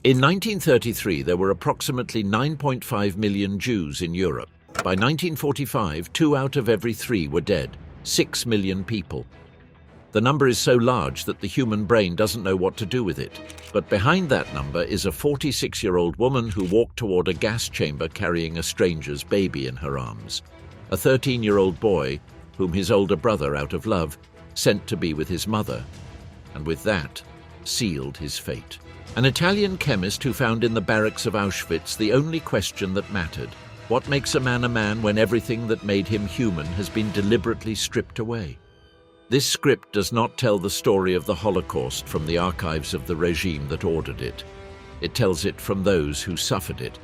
In 1933, there were approximately 9.5 million Jews in Europe. By 1945, 2 out of every 3 were dead, 6 million people. The number is so large that the human brain doesn't know what to do with it. But behind that number is a 46-year-old woman who walked toward a gas chamber carrying a stranger's baby in her arms. A 13-year-old boy, whom his older brother, out of love, sent to be with his mother, and with that, sealed his fate. An Italian chemist who found in the barracks of Auschwitz the only question that mattered: what makes a man when everything that made him human has been deliberately stripped away? This script does not tell the story of the Holocaust from the archives of the regime that ordered it. It tells it from those who suffered it.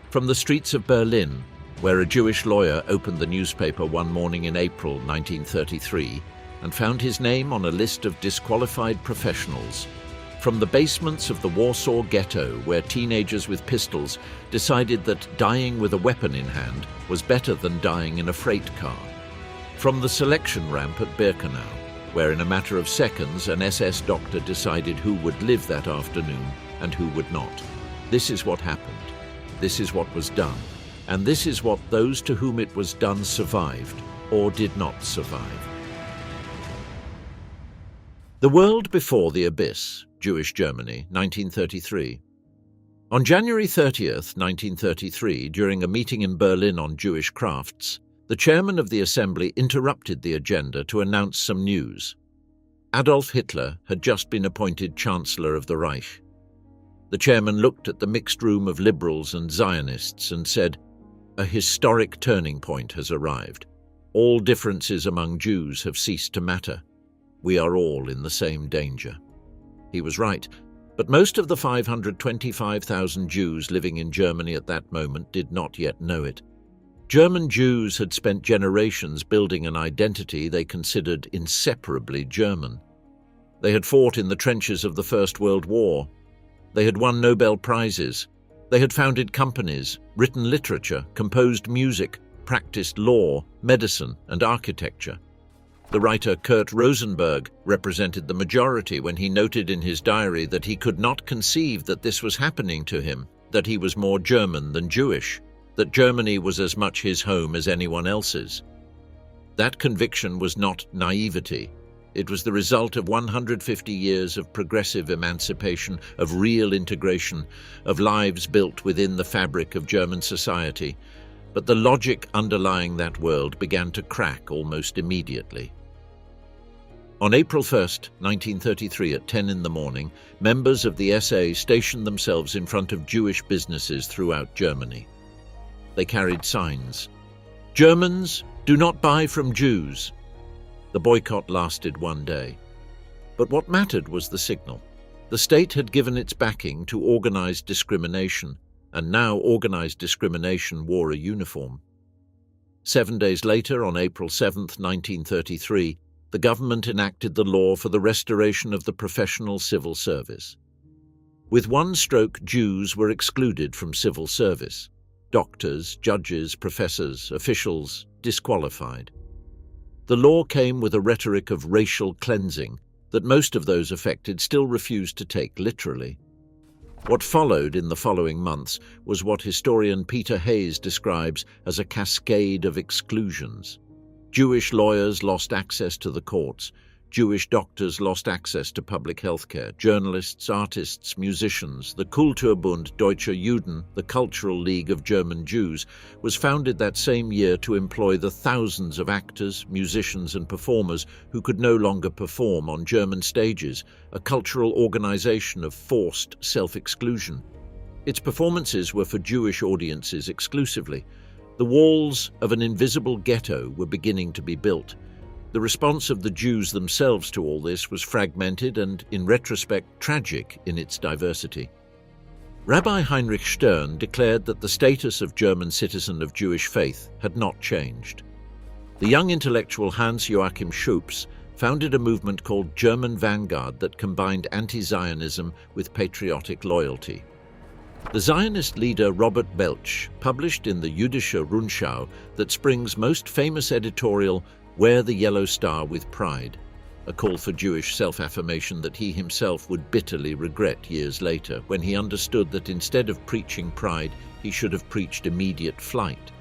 From the streets of Berlin, where a Jewish lawyer opened the newspaper one morning in April 1933 and found his name on a list of disqualified professionals. From the basements of the Warsaw Ghetto, where teenagers with pistols decided that dying with a weapon in hand was better than dying in a freight car. From the selection ramp at Birkenau, where in a matter of seconds an SS doctor decided who would live that afternoon and who would not. This is what happened. This is what was done. And this is what those to whom it was done survived or did not survive. The World Before the Abyss, Jewish Germany, 1933. On January 30th, 1933, during a meeting in Berlin on Jewish crafts, the chairman of the assembly interrupted the agenda to announce some news. Adolf Hitler had just been appointed Chancellor of the Reich. The chairman looked at the mixed room of liberals and Zionists and said, "A historic turning point has arrived. All differences among Jews have ceased to matter. We are all in the same danger." He was right, but most of the 525,000 Jews living in Germany at that moment did not yet know it. German Jews had spent generations building an identity they considered inseparably German. They had fought in the trenches of the First World War. They had won Nobel Prizes. They had founded companies, written literature, composed music, practiced law, medicine, and architecture. The writer Kurt Rosenberg represented the majority when he noted in his diary that he could not conceive that this was happening to him, that he was more German than Jewish, that Germany was as much his home as anyone else's. That conviction was not naivety. It was the result of 150 years of progressive emancipation, of real integration, of lives built within the fabric of German society. But the logic underlying that world began to crack almost immediately. On April 1st, 1933, at 10 in the morning, members of the SA stationed themselves in front of Jewish businesses throughout Germany. They carried signs. "Germans, do not buy from Jews." The boycott lasted one day. But what mattered was the signal. The state had given its backing to organized discrimination, and now organized discrimination wore a uniform. 7 days later, on April 7th, 1933, the government enacted the law for the restoration of the professional civil service. With one stroke, Jews were excluded from civil service. Doctors, judges, professors, officials, disqualified. The law came with a rhetoric of racial cleansing that most of those affected still refused to take literally. What followed in the following months was what historian Peter Hayes describes as a cascade of exclusions. Jewish lawyers lost access to the courts. Jewish doctors lost access to public health care. Journalists, artists, musicians. The Kulturbund Deutscher Juden, the Cultural League of German Jews, was founded that same year to employ the thousands of actors, musicians and performers who could no longer perform on German stages, a cultural organization of forced self-exclusion. Its performances were for Jewish audiences exclusively. The walls of an invisible ghetto were beginning to be built. The response of the Jews themselves to all this was fragmented and, in retrospect, tragic in its diversity. Rabbi Heinrich Stern declared that the status of German citizen of Jewish faith had not changed. The young intellectual Hans Joachim Schupps founded a movement called German Vanguard that combined anti-Zionism with patriotic loyalty. The Zionist leader Robert Belch published in the Jüdische Rundschau that spring's most famous editorial, "Wear the Yellow Star with Pride." a call for Jewish self-affirmation that he himself would bitterly regret years later, when he understood that instead of preaching pride, he should have preached immediate flight.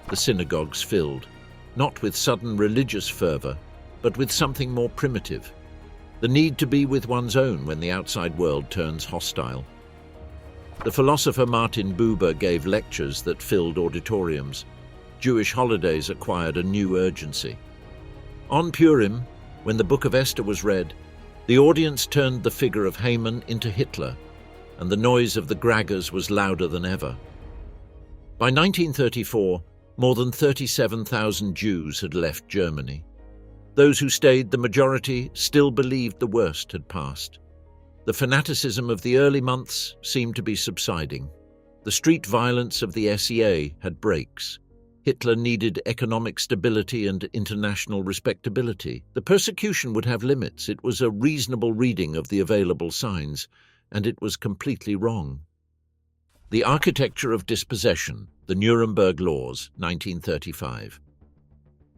The synagogues filled, not with sudden religious fervor, but with something more primitive: the need to be with one's own when the outside world turns hostile. The philosopher Martin Buber gave lectures that filled auditoriums. Jewish holidays acquired a new urgency. On Purim, when the Book of Esther was read, the audience turned the figure of Haman into Hitler, and the noise of the graggers was louder than ever. By 1934, more than 37,000 Jews had left Germany. Those who stayed, the majority, still believed the worst had passed. The fanaticism of the early months seemed to be subsiding. The street violence of the SEA had breaks. Hitler needed economic stability and international respectability. The persecution would have limits. It was a reasonable reading of the available signs, and it was completely wrong. The Architecture of Dispossession, the Nuremberg Laws, 1935.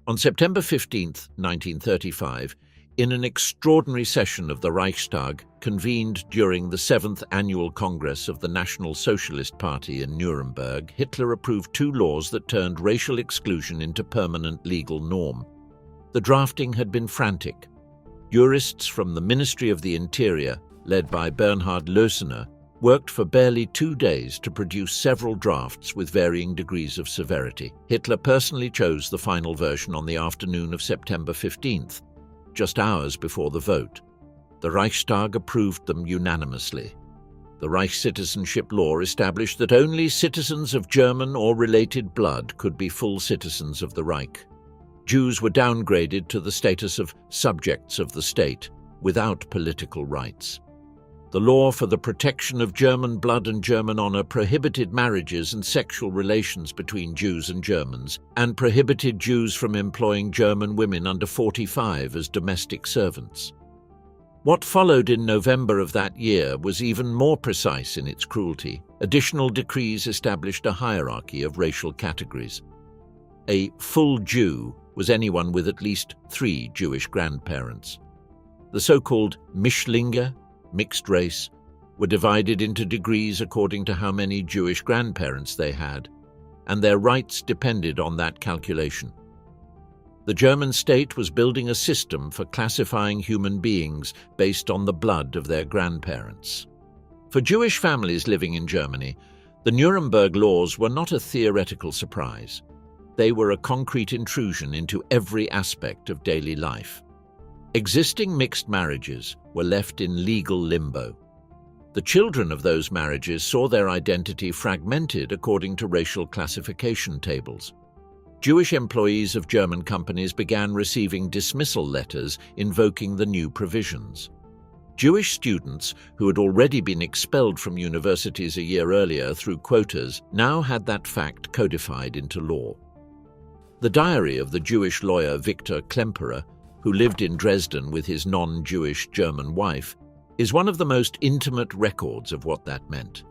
On September 15, 1935, in an extraordinary session of the Reichstag, convened during the 7th Annual Congress of the National Socialist Party in Nuremberg, Hitler approved 2 laws that turned racial exclusion into permanent legal norm. The drafting had been frantic. Jurists from the Ministry of the Interior, led by Bernhard Lösener, worked for barely 2 days to produce several drafts with varying degrees of severity. Hitler personally chose the final version on the afternoon of September 15th, just hours before the vote. The Reichstag approved them unanimously. The Reich citizenship law established that only citizens of German or related blood could be full citizens of the Reich. Jews were downgraded to the status of subjects of the state, without political rights. The law for the protection of German blood and German honor prohibited marriages and sexual relations between Jews and Germans, and prohibited Jews from employing German women under 45 as domestic servants. What followed in November of that year was even more precise in its cruelty. Additional decrees established a hierarchy of racial categories. A full Jew was anyone with at least 3 Jewish grandparents. The so-called Mischlinge, mixed race, were divided into degrees according to how many Jewish grandparents they had, and their rights depended on that calculation. The German state was building a system for classifying human beings based on the blood of their grandparents. For Jewish families living in Germany, the Nuremberg laws were not a theoretical surprise. They were a concrete intrusion into every aspect of daily life. Existing mixed marriages were left in legal limbo. The children of those marriages saw their identity fragmented according to racial classification tables. Jewish employees of German companies began receiving dismissal letters invoking the new provisions. Jewish students, who had already been expelled from universities a year earlier through quotas, now had that fact codified into law. The diary of the Jewish lawyer Victor Klemperer, who lived in Dresden with his non-Jewish German wife, is one of the most intimate records of what that meant.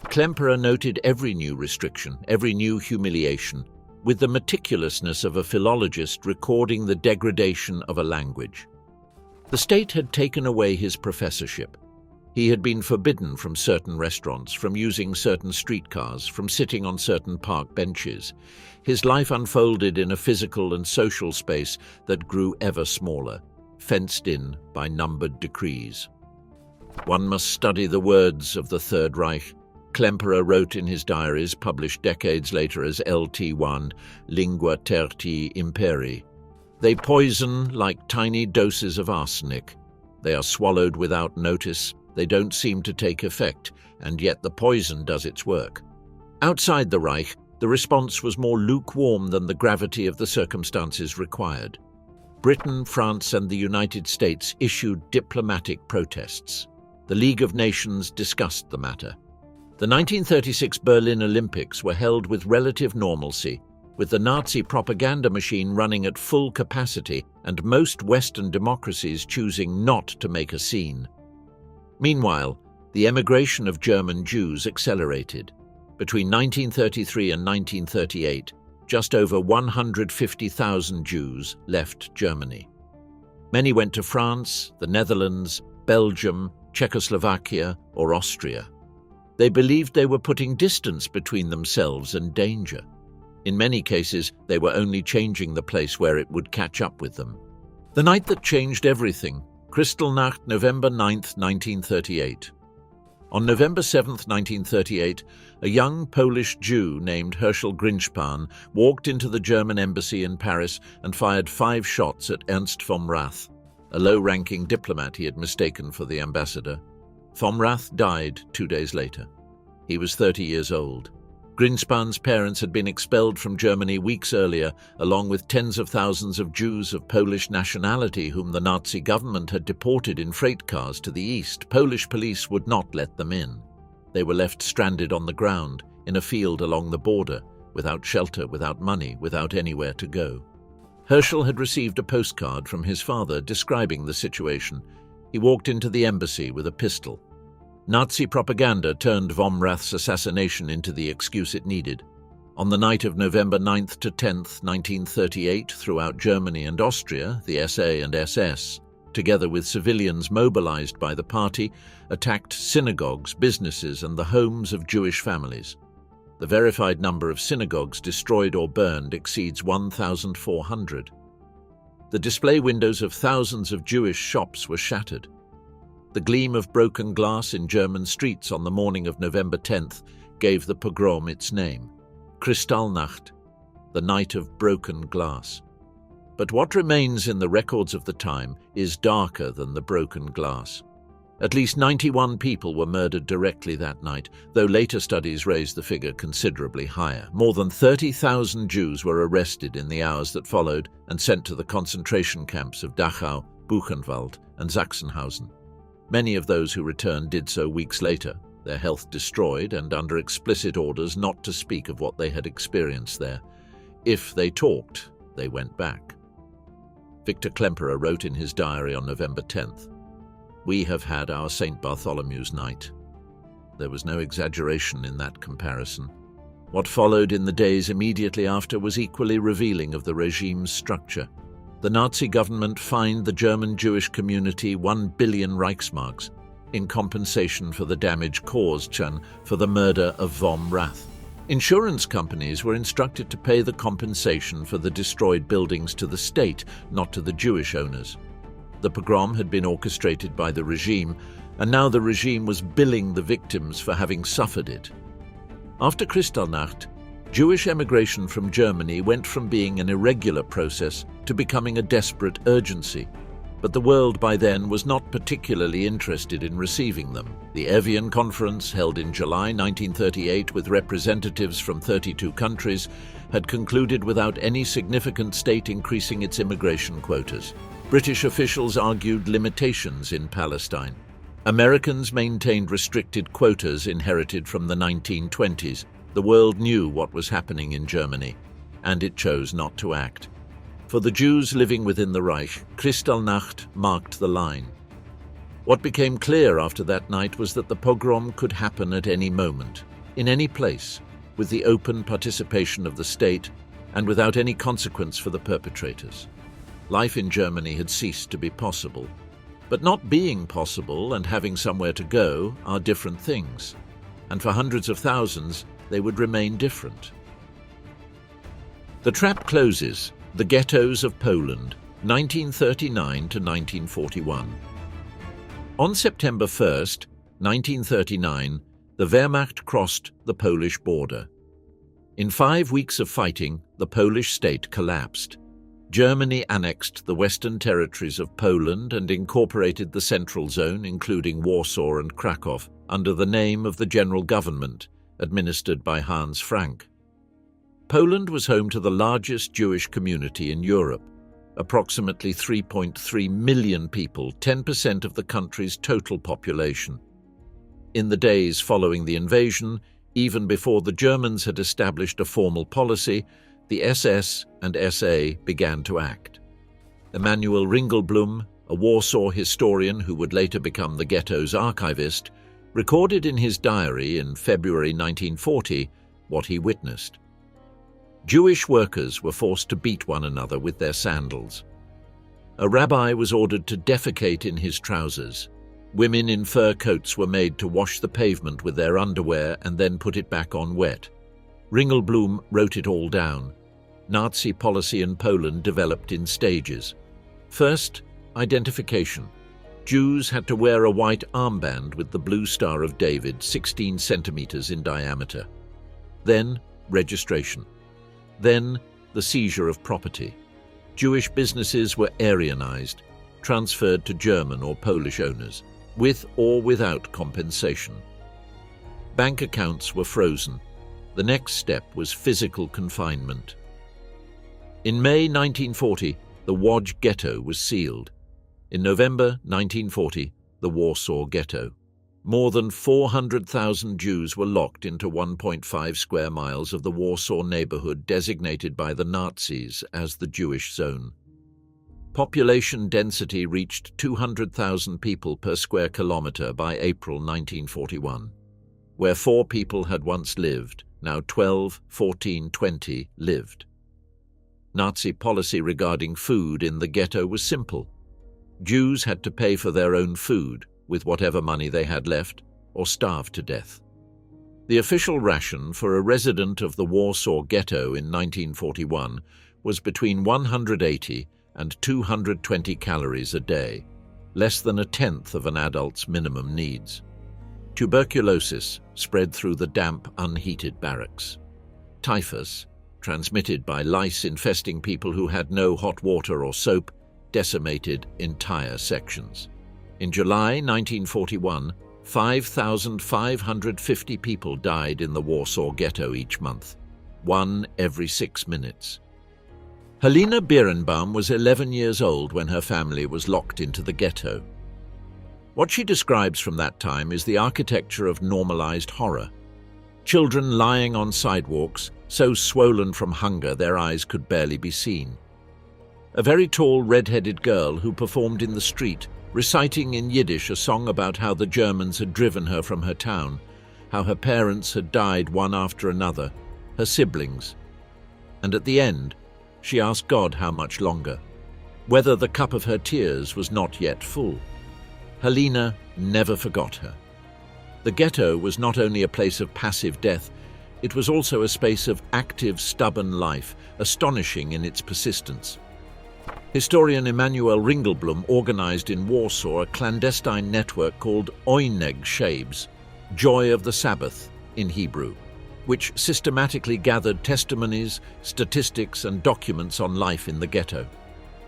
Klemperer noted every new restriction, every new humiliation, with the meticulousness of a philologist recording the degradation of a language. The state had taken away his professorship. He had been forbidden from certain restaurants, from using certain streetcars, from sitting on certain park benches. His life unfolded in a physical and social space that grew ever smaller, fenced in by numbered decrees. One must study the words of the Third Reich. Klemperer wrote in his diaries, published decades later as LT1, Lingua Tertii Imperii. They poison like tiny doses of arsenic. They are swallowed without notice. They don't seem to take effect, and yet the poison does its work. Outside the Reich, the response was more lukewarm than the gravity of the circumstances required. Britain, France, and the United States issued diplomatic protests. The League of Nations discussed the matter. The 1936 Berlin Olympics were held with relative normalcy, with the Nazi propaganda machine running at full capacity and most Western democracies choosing not to make a scene. Meanwhile, the emigration of German Jews accelerated. Between 1933 and 1938, just over 150,000 Jews left Germany. Many went to France, the Netherlands, Belgium, Czechoslovakia, or Austria. They believed they were putting distance between themselves and danger. In many cases, they were only changing the place where it would catch up with them. The night that changed everything, Kristallnacht, November 9, 1938. On November 7, 1938, a young Polish Jew named Herschel Grinspan walked into the German embassy in Paris and fired 5 shots at Ernst vom Rath, a low-ranking diplomat he had mistaken for the ambassador. Vom Rath died 2 days later. He was 30 years old. Grinspan's parents had been expelled from Germany weeks earlier, along with tens of thousands of Jews of Polish nationality whom the Nazi government had deported in freight cars to the east. Polish police would not let them in. They were left stranded on the ground, in a field along the border, without shelter, without money, without anywhere to go. Herschel had received a postcard from his father describing the situation. He walked into the embassy with a pistol. Nazi propaganda turned vom Rath's assassination into the excuse it needed. On the night of November 9th to 10th, 1938, throughout Germany and Austria, the SA and SS, together with civilians mobilized by the party, attacked synagogues, businesses, and the homes of Jewish families. The verified number of synagogues destroyed or burned exceeds 1,400. The display windows of thousands of Jewish shops were shattered. The gleam of broken glass in German streets on the morning of November 10th gave the pogrom its name, Kristallnacht, the night of broken glass. But what remains in the records of the time is darker than the broken glass. At least 91 people were murdered directly that night, though later studies raised the figure considerably higher. More than 30,000 Jews were arrested in the hours that followed and sent to the concentration camps of Dachau, Buchenwald, and Sachsenhausen. Many of those who returned did so weeks later, their health destroyed and under explicit orders not to speak of what they had experienced there. If they talked, they went back. Victor Klemperer wrote in his diary on November 10th, "We have had our St. Bartholomew's night." There was no exaggeration in that comparison. What followed in the days immediately after was equally revealing of the regime's structure. The Nazi government fined the German Jewish community 1 billion Reichsmarks in compensation for the damage caused for the murder of vom Rath. Insurance companies were instructed to pay the compensation for the destroyed buildings to the state, not to the Jewish owners. The pogrom had been orchestrated by the regime, and now the regime was billing the victims for having suffered it. After Kristallnacht, Jewish emigration from Germany went from being an irregular process to becoming a desperate urgency, but the world by then was not particularly interested in receiving them. The Evian Conference, held in July 1938 with representatives from 32 countries, had concluded without any significant state increasing its immigration quotas. British officials argued limitations in Palestine. Americans maintained restricted quotas inherited from the 1920s. The world knew what was happening in Germany, and it chose not to act. For the Jews living within the Reich, Kristallnacht marked the line. What became clear after that night was that the pogrom could happen at any moment, in any place, with the open participation of the state and without any consequence for the perpetrators. Life in Germany had ceased to be possible. But not being possible and having somewhere to go are different things, and for hundreds of thousands, they would remain different. The trap closes. The Ghettos of Poland, 1939 to 1941. On September 1st, 1939, the Wehrmacht crossed the Polish border. In 5 weeks of fighting, the Polish state collapsed. Germany annexed the western territories of Poland and incorporated the central zone, including Warsaw and Krakow, under the name of the General Government, administered by Hans Frank. Poland was home to the largest Jewish community in Europe, approximately 3.3 million people, 10% of the country's total population. In the days following the invasion, even before the Germans had established a formal policy, the SS and SA began to act. Emanuel Ringelblum, a Warsaw historian who would later become the ghetto's archivist, recorded in his diary in February 1940 what he witnessed. Jewish workers were forced to beat one another with their sandals. A rabbi was ordered to defecate in his trousers. Women in fur coats were made to wash the pavement with their underwear and then put it back on wet. Ringelblum wrote it all down. Nazi policy in Poland developed in stages. First, identification. Jews had to wear a white armband with the blue Star of David 16 centimeters in diameter. Then, registration. Then, the seizure of property. Jewish businesses were Aryanized, transferred to German or Polish owners, with or without compensation. Bank accounts were frozen. The next step was physical confinement. In May 1940, the Łódź ghetto was sealed. In November 1940, the Warsaw Ghetto. More than 400,000 Jews were locked into 1.5 square miles of the Warsaw neighborhood designated by the Nazis as the Jewish zone. Population density reached 200,000 people per square kilometer by April 1941. Where 4 people had once lived, now 12, 14, 20 lived. Nazi policy regarding food in the ghetto was simple. Jews had to pay for their own food with whatever money they had left, or starve to death. The official ration for a resident of the Warsaw Ghetto in 1941 was between 180 and 220 calories a day, less than a tenth of an adult's minimum needs. Tuberculosis spread through the damp, unheated barracks. Typhus, transmitted by lice infesting people who had no hot water or soap, decimated entire sections. In July 1941, 5,550 people died in the Warsaw Ghetto each month, 1 every 6 minutes. Helena Birnbaum was 11 years old when her family was locked into the ghetto. What she describes from that time is the architecture of normalized horror. Children lying on sidewalks, so swollen from hunger their eyes could barely be seen. A very tall red-headed girl who performed in the street, reciting in Yiddish a song about how the Germans had driven her from her town, how her parents had died one after another, her siblings. And at the end, she asked God how much longer, whether the cup of her tears was not yet full. Helena never forgot her. The ghetto was not only a place of passive death, it was also a space of active, stubborn life, astonishing in its persistence. Historian Emanuel Ringelblum organized in Warsaw a clandestine network called Oyneg Shabes, Joy of the Sabbath in Hebrew, which systematically gathered testimonies, statistics, and documents on life in the ghetto.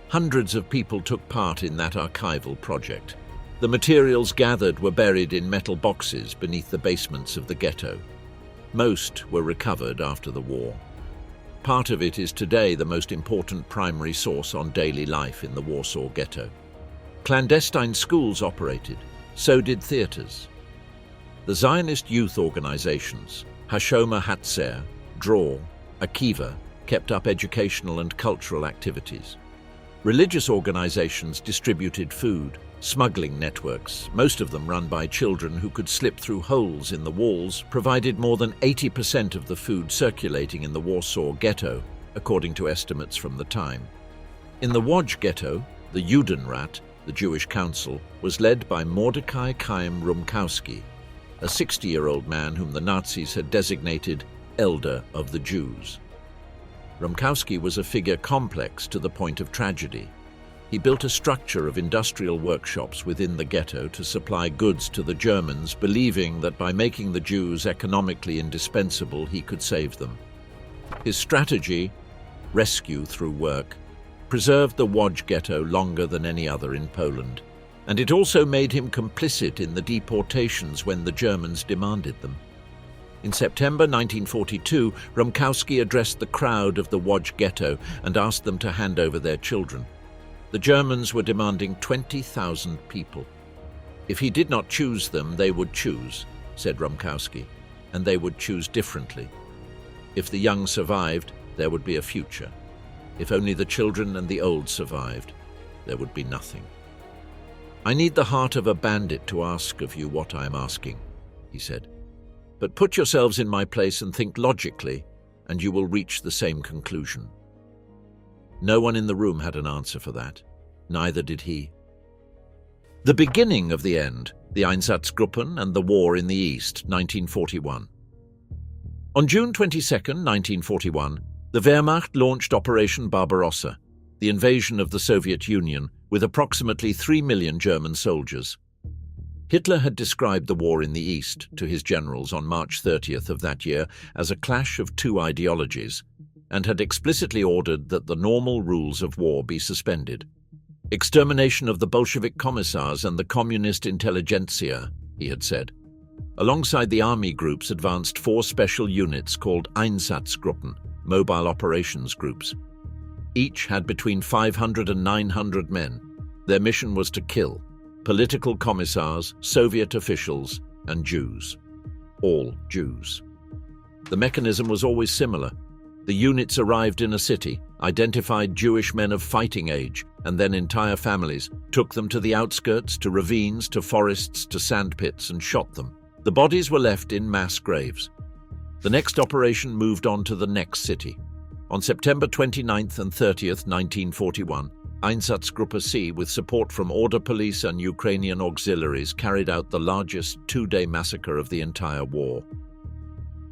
Hundreds of people took part in that archival project. The materials gathered were buried in metal boxes beneath the basements of the ghetto. Most were recovered after the war. Part of it is today the most important primary source on daily life in the Warsaw Ghetto. Clandestine schools operated, so did theaters. The Zionist youth organizations, Hashoma Hatzer, Dror, Akiva, kept up educational and cultural activities. Religious organizations distributed food. Smuggling networks, most of them run by children who could slip through holes in the walls, provided more than 80% of the food circulating in the Warsaw Ghetto, according to estimates from the time. In the Łódź Ghetto, the Judenrat, the Jewish Council, was led by Mordecai Chaim Rumkowski, a 60-year-old man whom the Nazis had designated Elder of the Jews. Rumkowski was a figure complex to the point of tragedy. He built a structure of industrial workshops within the ghetto to supply goods to the Germans, believing that by making the Jews economically indispensable, he could save them. His strategy, rescue through work, preserved the Łódź ghetto longer than any other in Poland, and it also made him complicit in the deportations when the Germans demanded them. In September 1942, Rumkowski addressed the crowd of the Łódź ghetto and asked them to hand over their children. The Germans were demanding 20,000 people. If he did not choose them, they would choose, said Rumkowski, and they would choose differently. If the young survived, there would be a future. If only the children and the old survived, there would be nothing. I need the heart of a bandit to ask of you what I am asking, he said. But put yourselves in my place and think logically, and you will reach the same conclusion. No one in the room had an answer for that. Neither did he. The beginning of the end, the Einsatzgruppen and the War in the East, 1941. On June 22, 1941, the Wehrmacht launched Operation Barbarossa, the invasion of the Soviet Union, with approximately 3 million German soldiers. Hitler had described the war in the East to his generals on March 30th of that year as a clash of two ideologies, and had explicitly ordered that the normal rules of war be suspended. Extermination of the Bolshevik commissars and the communist intelligentsia, he had said. Alongside the army groups advanced 4 special units called Einsatzgruppen, mobile operations groups. Each had between 500 and 900 men. Their mission was to kill political commissars, Soviet officials, and Jews. All Jews. The mechanism was always similar. The units arrived in a city, identified Jewish men of fighting age, and then entire families, took them to the outskirts, to ravines, to forests, to sandpits, and shot them. The bodies were left in mass graves. The next operation moved on to the next city. On September 29th and 30th, 1941, Einsatzgruppe C, with support from Order Police and Ukrainian auxiliaries, carried out the largest 2-day massacre of the entire war.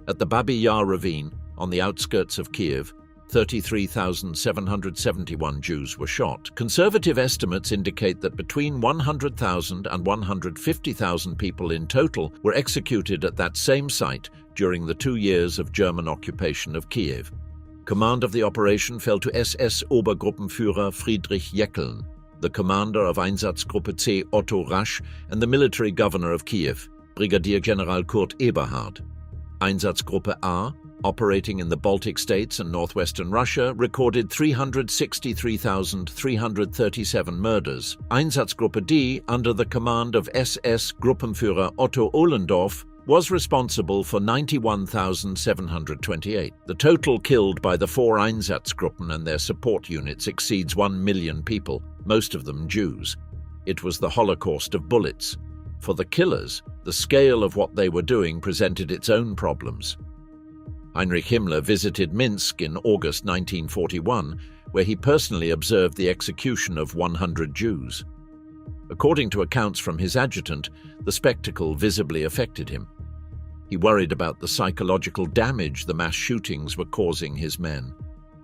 At the Babi Yar ravine, on the outskirts of Kiev, 33,771 Jews were shot. Conservative estimates indicate that between 100,000 and 150,000 people in total were executed at that same site during the 2 years of German occupation of Kiev. Command of the operation fell to SS Obergruppenführer Friedrich Jeckeln, the commander of Einsatzgruppe C Otto Rasch, and the military governor of Kiev, Brigadier General Kurt Eberhard. Einsatzgruppe A, operating in the Baltic states and northwestern Russia, recorded 363,337 murders. Einsatzgruppe D, under the command of SS Gruppenführer Otto Ohlendorf, was responsible for 91,728. The total killed by the 4 Einsatzgruppen and their support units exceeds 1 million people, most of them Jews. It was the Holocaust of bullets. For the killers, the scale of what they were doing presented its own problems. Heinrich Himmler visited Minsk in August 1941, where he personally observed the execution of 100 Jews. According to accounts from his adjutant, the spectacle visibly affected him. He worried about the psychological damage the mass shootings were causing his men.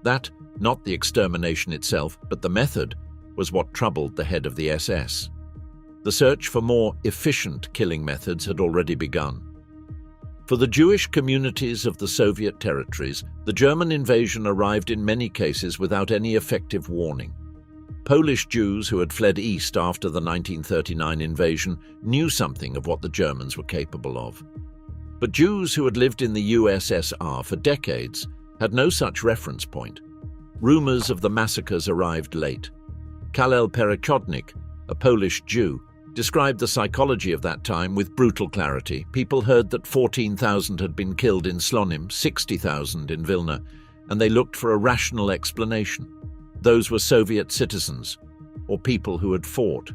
That, not the extermination itself, but the method, was what troubled the head of the SS. The search for more efficient killing methods had already begun. For the Jewish communities of the Soviet territories, the German invasion arrived in many cases without any effective warning. Polish Jews who had fled east after the 1939 invasion knew something of what the Germans were capable of. But Jews who had lived in the USSR for decades had no such reference point. Rumors of the massacres arrived late. Karel Perechodnik, a Polish Jew, described the psychology of that time with brutal clarity. People heard that 14,000 had been killed in Slonim, 60,000 in Vilna, and they looked for a rational explanation. Those were Soviet citizens, or people who had fought.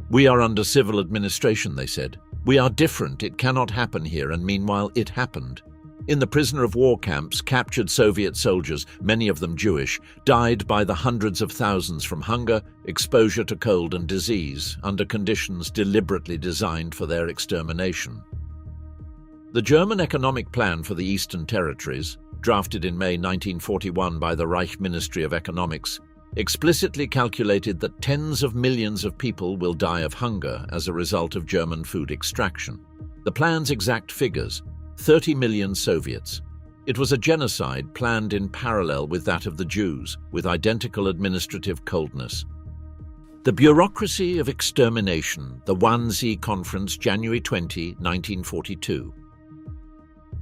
"We are under civil administration," they said. "We are different, it cannot happen here," and meanwhile it happened. In the prisoner of war camps, captured Soviet soldiers, many of them Jewish, died by the hundreds of thousands from hunger, exposure to cold and disease, under conditions deliberately designed for their extermination. The German economic plan for the Eastern Territories, drafted in May 1941 by the Reich Ministry of Economics, explicitly calculated that tens of millions of people will die of hunger as a result of German food extraction. The plan's exact figures: 30 million Soviets. It was a genocide planned in parallel with that of the Jews, with identical administrative coldness. The bureaucracy of extermination, the Wannsee Conference, January 20, 1942.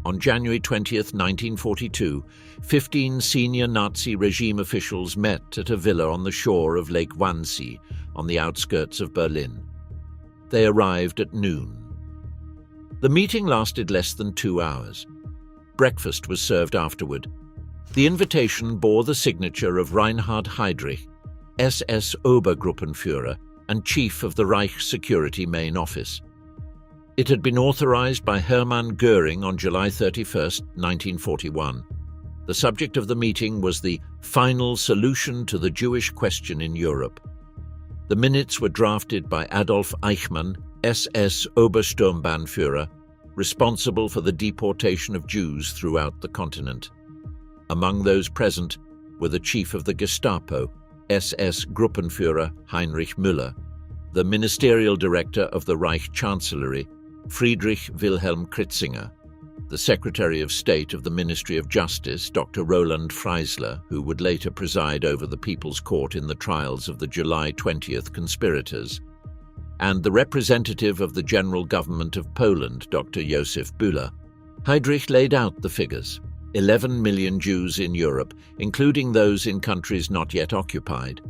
On January 20, 1942, 15 senior Nazi regime officials met at a villa on the shore of Lake Wannsee, on the outskirts of Berlin. They arrived at noon. The meeting lasted less than 2 hours. Breakfast was served afterward. The invitation bore the signature of Reinhard Heydrich, SS Obergruppenführer and Chief of the Reich Security Main Office. It had been authorized by Hermann Göring on July 31, 1941. The subject of the meeting was the final solution to the Jewish question in Europe. The minutes were drafted by Adolf Eichmann, SS Obersturmbannführer, responsible for the deportation of Jews throughout the continent. Among those present were the chief of the Gestapo, SS Gruppenführer Heinrich Müller, the ministerial director of the Reich Chancellery, Friedrich Wilhelm Kritzinger, the Secretary of State of the Ministry of Justice, Dr. Roland Freisler, who would later preside over the People's Court in the trials of the July 20th conspirators, and the representative of the General Government of Poland, Dr. Josef Bühler. Heydrich laid out the figures: 11 million Jews in Europe, including those in countries not yet occupied.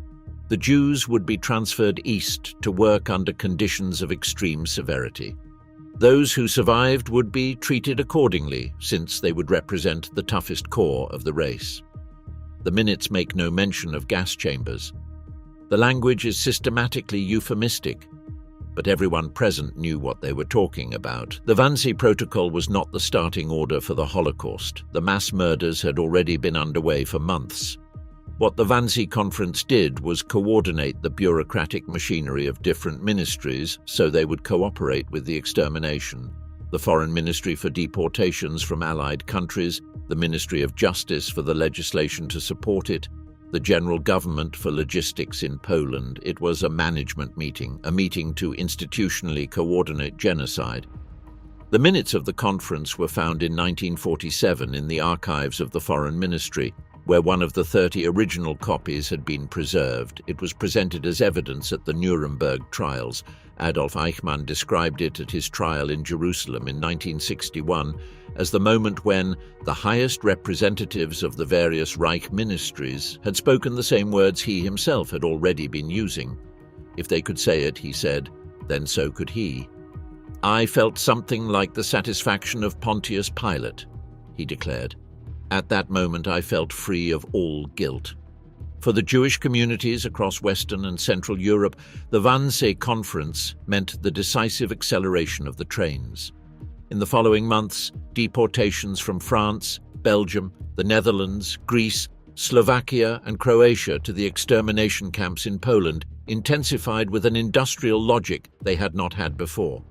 The Jews would be transferred east to work under conditions of extreme severity. Those who survived would be treated accordingly, since they would represent the toughest core of the race. The minutes make no mention of gas chambers. The language is systematically euphemistic, but everyone present knew what they were talking about. The Wannsee Protocol was not the starting order for the Holocaust. The mass murders had already been underway for months. What the Wannsee Conference did was coordinate the bureaucratic machinery of different ministries so they would cooperate with the extermination. The Foreign Ministry for deportations from Allied countries, the Ministry of Justice for the legislation to support it, the General Government for logistics in Poland. It was a management meeting, a meeting to institutionally coordinate genocide. The minutes of the conference were found in 1947 in the archives of the Foreign Ministry, where one of the 30 original copies had been preserved. It was presented as evidence at the Nuremberg trials. Adolf Eichmann described it at his trial in Jerusalem in 1961 as the moment when the highest representatives of the various Reich ministries had spoken the same words he himself had already been using. If they could say it, he said, then so could he. "I felt something like the satisfaction of Pontius Pilate," he declared. "At that moment I felt free of all guilt." For the Jewish communities across Western and Central Europe, the Wannsee Conference meant the decisive acceleration of the trains. In the following months, deportations from France, Belgium, the Netherlands, Greece, Slovakia and Croatia to the extermination camps in Poland intensified with an industrial logic they had not had before.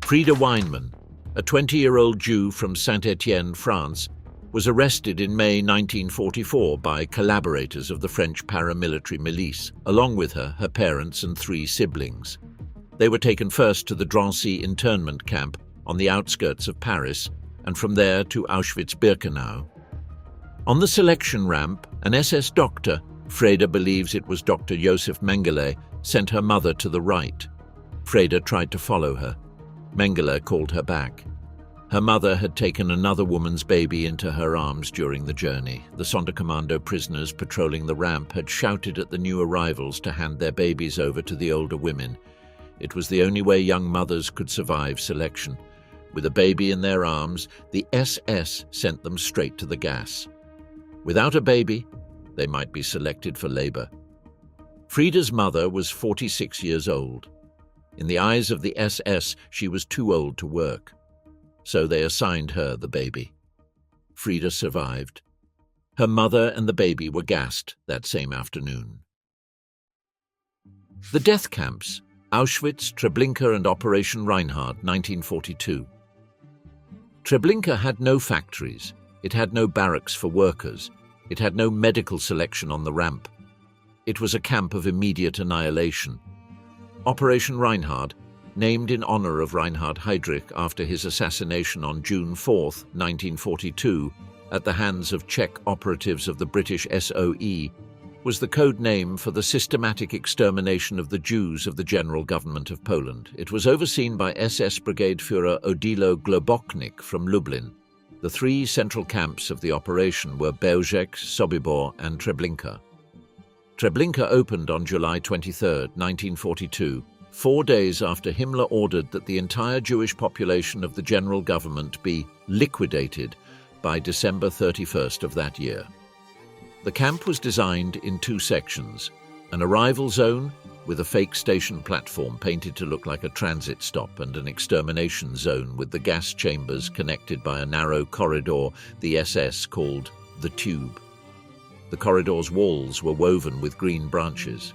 Frieda Weinmann, a 20-year-old Jew from Saint-Étienne, France, was arrested in May 1944 by collaborators of the French paramilitary milice, along with her parents and 3 siblings. They were taken first to the Drancy internment camp on the outskirts of Paris, and from there to Auschwitz-Birkenau. On the selection ramp, an SS doctor, Frieda believes it was Dr. Josef Mengele, sent her mother to the right. Frieda tried to follow her. Mengele called her back. Her mother had taken another woman's baby into her arms during the journey. The Sonderkommando prisoners patrolling the ramp had shouted at the new arrivals to hand their babies over to the older women. It was the only way young mothers could survive selection. With a baby in their arms, the SS sent them straight to the gas. Without a baby, they might be selected for labor. Frieda's mother was 46 years old. In the eyes of the SS, she was too old to work. So they assigned her the baby. Frieda survived. Her mother and the baby were gassed that same afternoon. The death camps: Auschwitz, Treblinka and Operation Reinhard, 1942. Treblinka had no factories. It had no barracks for workers. It had no medical selection on the ramp. It was a camp of immediate annihilation. Operation Reinhard, named in honor of Reinhard Heydrich after his assassination on June 4, 1942, at the hands of Czech operatives of the British SOE, was the code name for the systematic extermination of the Jews of the General Government of Poland. It was overseen by SS Brigade Führer Odilo Globoknik from Lublin. The 3 central camps of the operation were Bełżec, Sobibor and Treblinka. Treblinka opened on July 23, 1942, 4 days after Himmler ordered that the entire Jewish population of the General Government be liquidated by December 31st of that year. The camp was designed in 2 sections: an arrival zone with a fake station platform painted to look like a transit stop, and an extermination zone with the gas chambers connected by a narrow corridor the SS called the Tube. The corridor's walls were woven with green branches.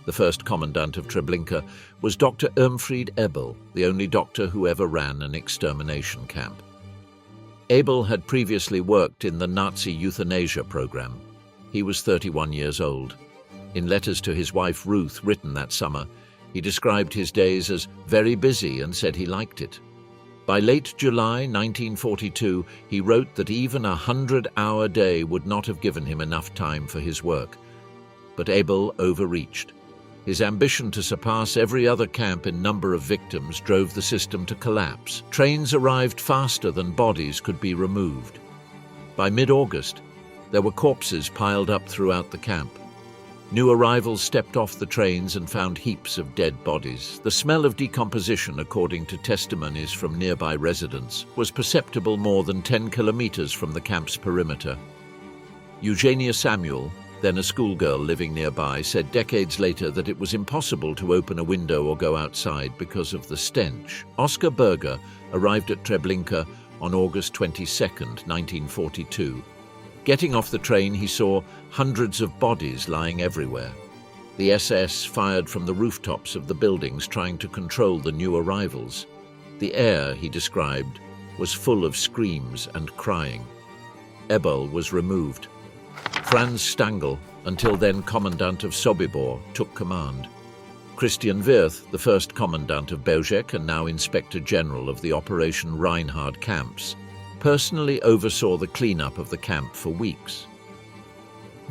the first commandant of Treblinka, was Dr. Irmfried Ebel, the only doctor who ever ran an extermination camp. Ebel had previously worked in the Nazi euthanasia program. He was 31 years old. In letters to his wife Ruth, written that summer, he described his days as very busy and said he liked it. By late July 1942, he wrote that even a 100-hour day would not have given him enough time for his work. But Ebel overreached. His ambition to surpass every other camp in number of victims drove the system to collapse. Trains arrived faster than bodies could be removed. By mid-August, there were corpses piled up throughout the camp. New arrivals stepped off the trains and found heaps of dead bodies. The smell of decomposition, according to testimonies from nearby residents, was perceptible more than 10 kilometers from the camp's perimeter. Eugenia Samuel, then a schoolgirl living nearby, said decades later that it was impossible to open a window or go outside because of the stench. Oskar Berger arrived at Treblinka on August 22, 1942. Getting off the train, he saw hundreds of bodies lying everywhere. The SS fired from the rooftops of the buildings, trying to control the new arrivals. The air, he described, was full of screams and crying. Ebel was removed. Franz Stangl, until then commandant of Sobibor, took command. Christian Wirth, the first commandant of Belzec and now Inspector General of the Operation Reinhard camps, personally oversaw the cleanup of the camp for weeks.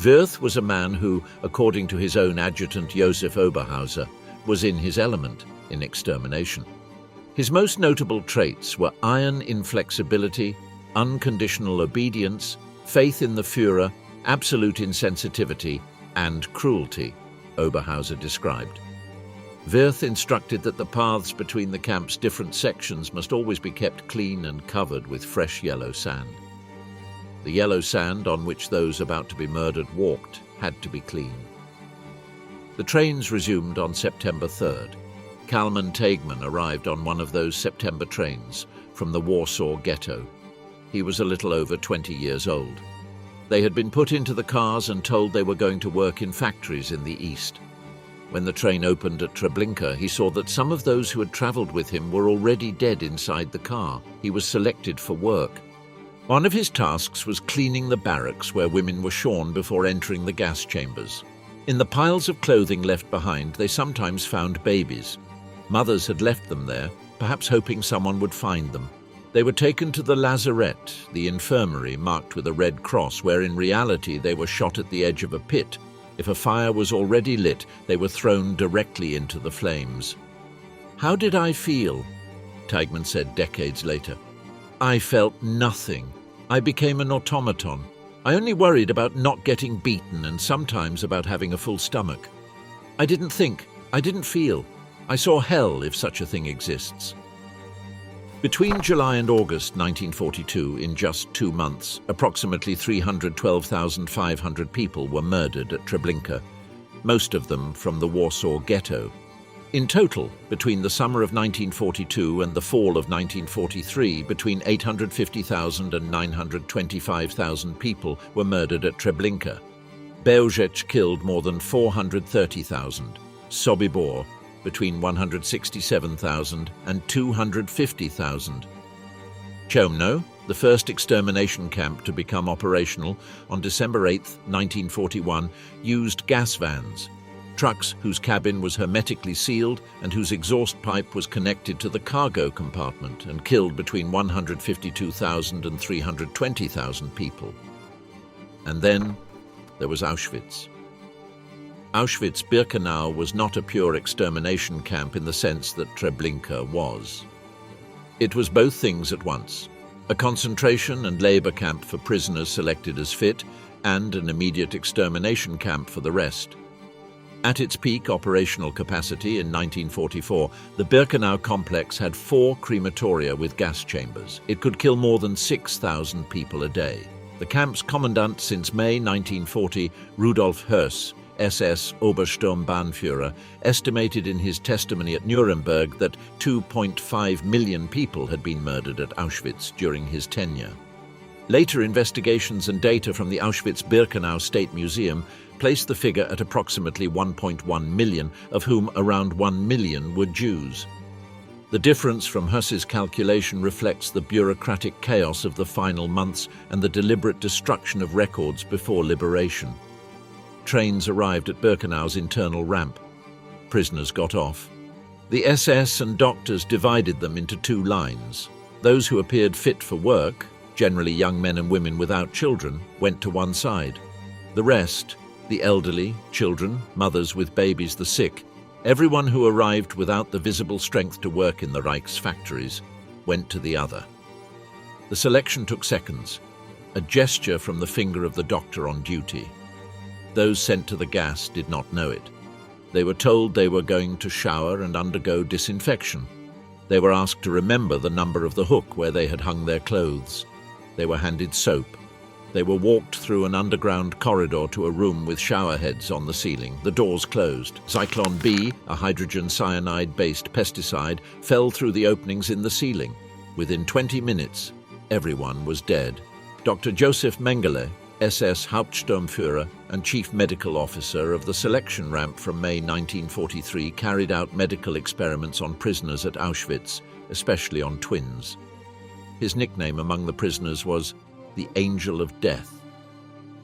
Wirth was a man who, according to his own adjutant Josef Oberhauser, was in his element in extermination. His most notable traits were iron inflexibility, unconditional obedience, faith in the Führer, absolute insensitivity, and cruelty, Oberhauser described. Wirth instructed that the paths between the camp's different sections must always be kept clean and covered with fresh yellow sand. The yellow sand on which those about to be murdered walked had to be clean. The trains resumed on September 3rd. Kalman Teigman arrived on one of those September trains from the Warsaw ghetto. He was a little over 20 years old. They had been put into the cars and told they were going to work in factories in the east. When the train opened at Treblinka, he saw that some of those who had traveled with him were already dead inside the car. He was selected for work. One of his tasks was cleaning the barracks where women were shorn before entering the gas chambers. In the piles of clothing left behind, they sometimes found babies. Mothers had left them there, perhaps hoping someone would find them. They were taken to the lazaret, the infirmary marked with a red cross, where in reality they were shot at the edge of a pit. If a fire was already lit, they were thrown directly into the flames. "How did I feel?" Teigman said decades later. "I felt nothing. I became an automaton. I only worried about not getting beaten and sometimes about having a full stomach. I didn't think, I didn't feel. I saw hell, if such a thing exists." Between July and August 1942, in just 2 months, approximately 312,500 people were murdered at Treblinka, most of them from the Warsaw ghetto. In total, between the summer of 1942 and the fall of 1943, between 850,000 and 925,000 people were murdered at Treblinka. Belzec killed more than 430,000. Sobibor, between 167,000 and 250,000. Chełmno, the first extermination camp to become operational on December 8, 1941, used gas vans, trucks whose cabin was hermetically sealed and whose exhaust pipe was connected to the cargo compartment, and killed between 152,000 and 320,000 people. And then there was Auschwitz. Auschwitz-Birkenau was not a pure extermination camp in the sense that Treblinka was. It was both things at once: a concentration and labor camp for prisoners selected as fit, and an immediate extermination camp for the rest. At its peak operational capacity in 1944, the Birkenau complex had 4 crematoria with gas chambers. It could kill more than 6,000 people a day. The camp's commandant since May 1940, Rudolf Höss, SS Obersturmbannführer, estimated in his testimony at Nuremberg that 2.5 million people had been murdered at Auschwitz during his tenure. Later investigations and data from the Auschwitz-Birkenau State Museum placed the figure at approximately 1.1 million, of whom around 1 million were Jews. The difference from Huss's calculation reflects the bureaucratic chaos of the final months and the deliberate destruction of records before liberation. Trains arrived at Birkenau's internal ramp. Prisoners got off. The SS and doctors divided them into two lines. Those who appeared fit for work, generally young men and women without children, went to one side. The rest, the elderly, children, mothers with babies, the sick, everyone who arrived without the visible strength to work in the Reich's factories, went to the other. The selection took seconds, a gesture from the finger of the doctor on duty. Those sent to the gas did not know it. They were told they were going to shower and undergo disinfection. They were asked to remember the number of the hook where they had hung their clothes. They were handed soap. They were walked through an underground corridor to a room with shower heads on the ceiling. The doors closed. Zyklon B, a hydrogen cyanide-based pesticide, fell through the openings in the ceiling. Within 20 minutes, everyone was dead. Dr. Joseph Mengele, SS Hauptsturmführer and Chief Medical Officer of the selection ramp from May 1943, carried out medical experiments on prisoners at Auschwitz, especially on twins. His nickname among the prisoners was the Angel of Death.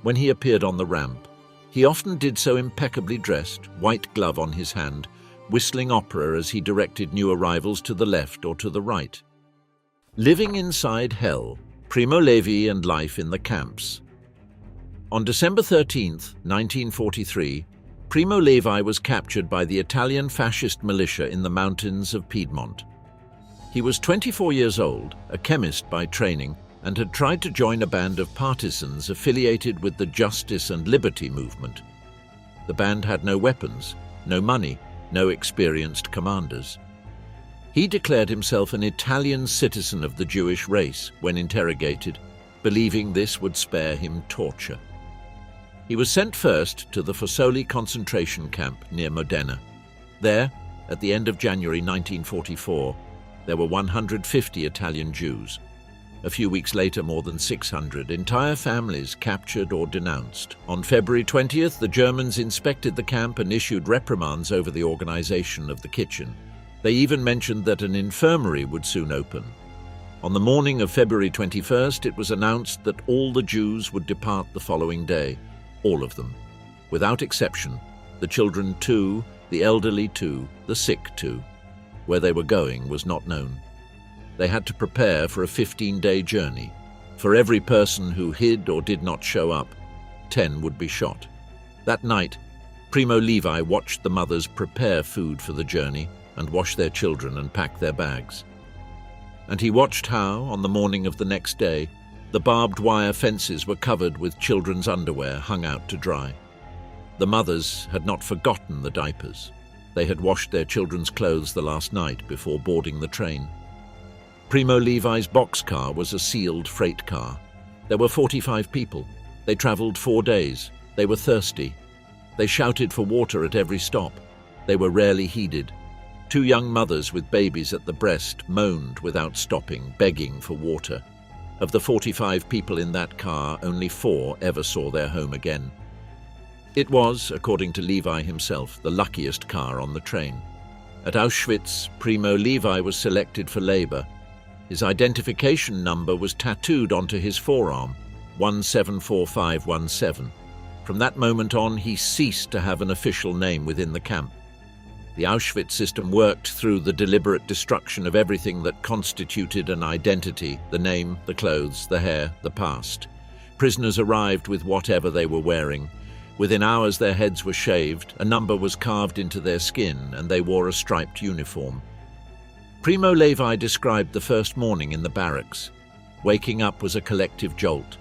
When he appeared on the ramp, he often did so impeccably dressed, white glove on his hand, whistling opera as he directed new arrivals to the left or to the right. Living inside hell, Primo Levi and life in the camps. On December 13, 1943, Primo Levi was captured by the Italian fascist militia in the mountains of Piedmont. He was 24 years old, a chemist by training, and had tried to join a band of partisans affiliated with the Justice and Liberty movement. The band had no weapons, no money, no experienced commanders. He declared himself an Italian citizen of the Jewish race when interrogated, believing this would spare him torture. He was sent first to the Fossoli concentration camp near Modena. There, at the end of January 1944, there were 150 Italian Jews. A few weeks later, more than 600, entire families captured or denounced. On February 20th, the Germans inspected the camp and issued reprimands over the organization of the kitchen. They even mentioned that an infirmary would soon open. On the morning of February 21st, it was announced that all the Jews would depart the following day. All of them. Without exception. The children too, the elderly too, the sick too. Where they were going was not known. They had to prepare for a 15-day journey. For every person who hid or did not show up, 10 would be shot. That night, Primo Levi watched the mothers prepare food for the journey and wash their children and pack their bags. And he watched how, on the morning of the next day, the barbed wire fences were covered with children's underwear hung out to dry. The mothers had not forgotten the diapers. They had washed their children's clothes the last night before boarding the train. Primo Levi's boxcar was a sealed freight car. There were 45 people. They traveled 4 days. They were thirsty. They shouted for water at every stop. They were rarely heeded. 2 young mothers with babies at the breast moaned without stopping, begging for water. Of the 45 people in that car, only 4 ever saw their home again. It was, according to Levi himself, the luckiest car on the train. At Auschwitz, Primo Levi was selected for labor. His identification number was tattooed onto his forearm, 174517. From that moment on, he ceased to have an official name within the camp. The Auschwitz system worked through the deliberate destruction of everything that constituted an identity: the name, the clothes, the hair, the past. Prisoners arrived with whatever they were wearing. Within hours their heads were shaved, a number was carved into their skin, and they wore a striped uniform. Primo Levi described the first morning in the barracks. Waking up was a collective jolt.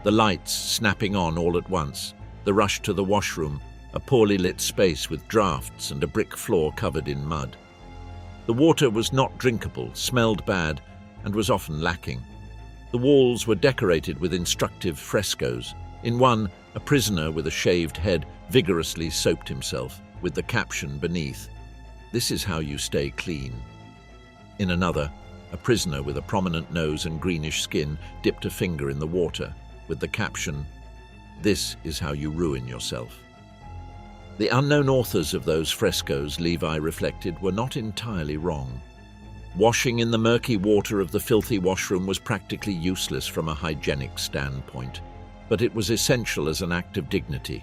The lights snapping on all at once, the rush to the washroom, a poorly lit space with drafts and a brick floor covered in mud. The water was not drinkable, smelled bad, and was often lacking. The walls were decorated with instructive frescoes. In one, a prisoner with a shaved head vigorously soaped himself, with the caption beneath, "This is how you stay clean." In another, A prisoner with a prominent nose and greenish skin dipped a finger in the water, with the caption, "This is how you ruin yourself." The unknown authors of those frescoes, Levi reflected, were not entirely wrong. Washing in the murky water of the filthy washroom was practically useless from a hygienic standpoint, but it was essential as an act of dignity,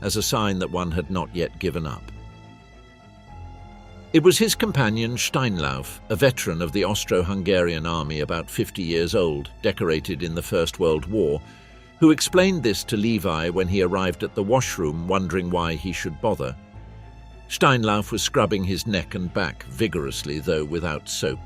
as a sign that one had not yet given up. It was his companion Steinlauf, a veteran of the Austro-Hungarian army about 50 years old, decorated in the First World War, who explained this to Levi when he arrived at the washroom, wondering why he should bother. Steinlauf was scrubbing his neck and back vigorously, though without soap.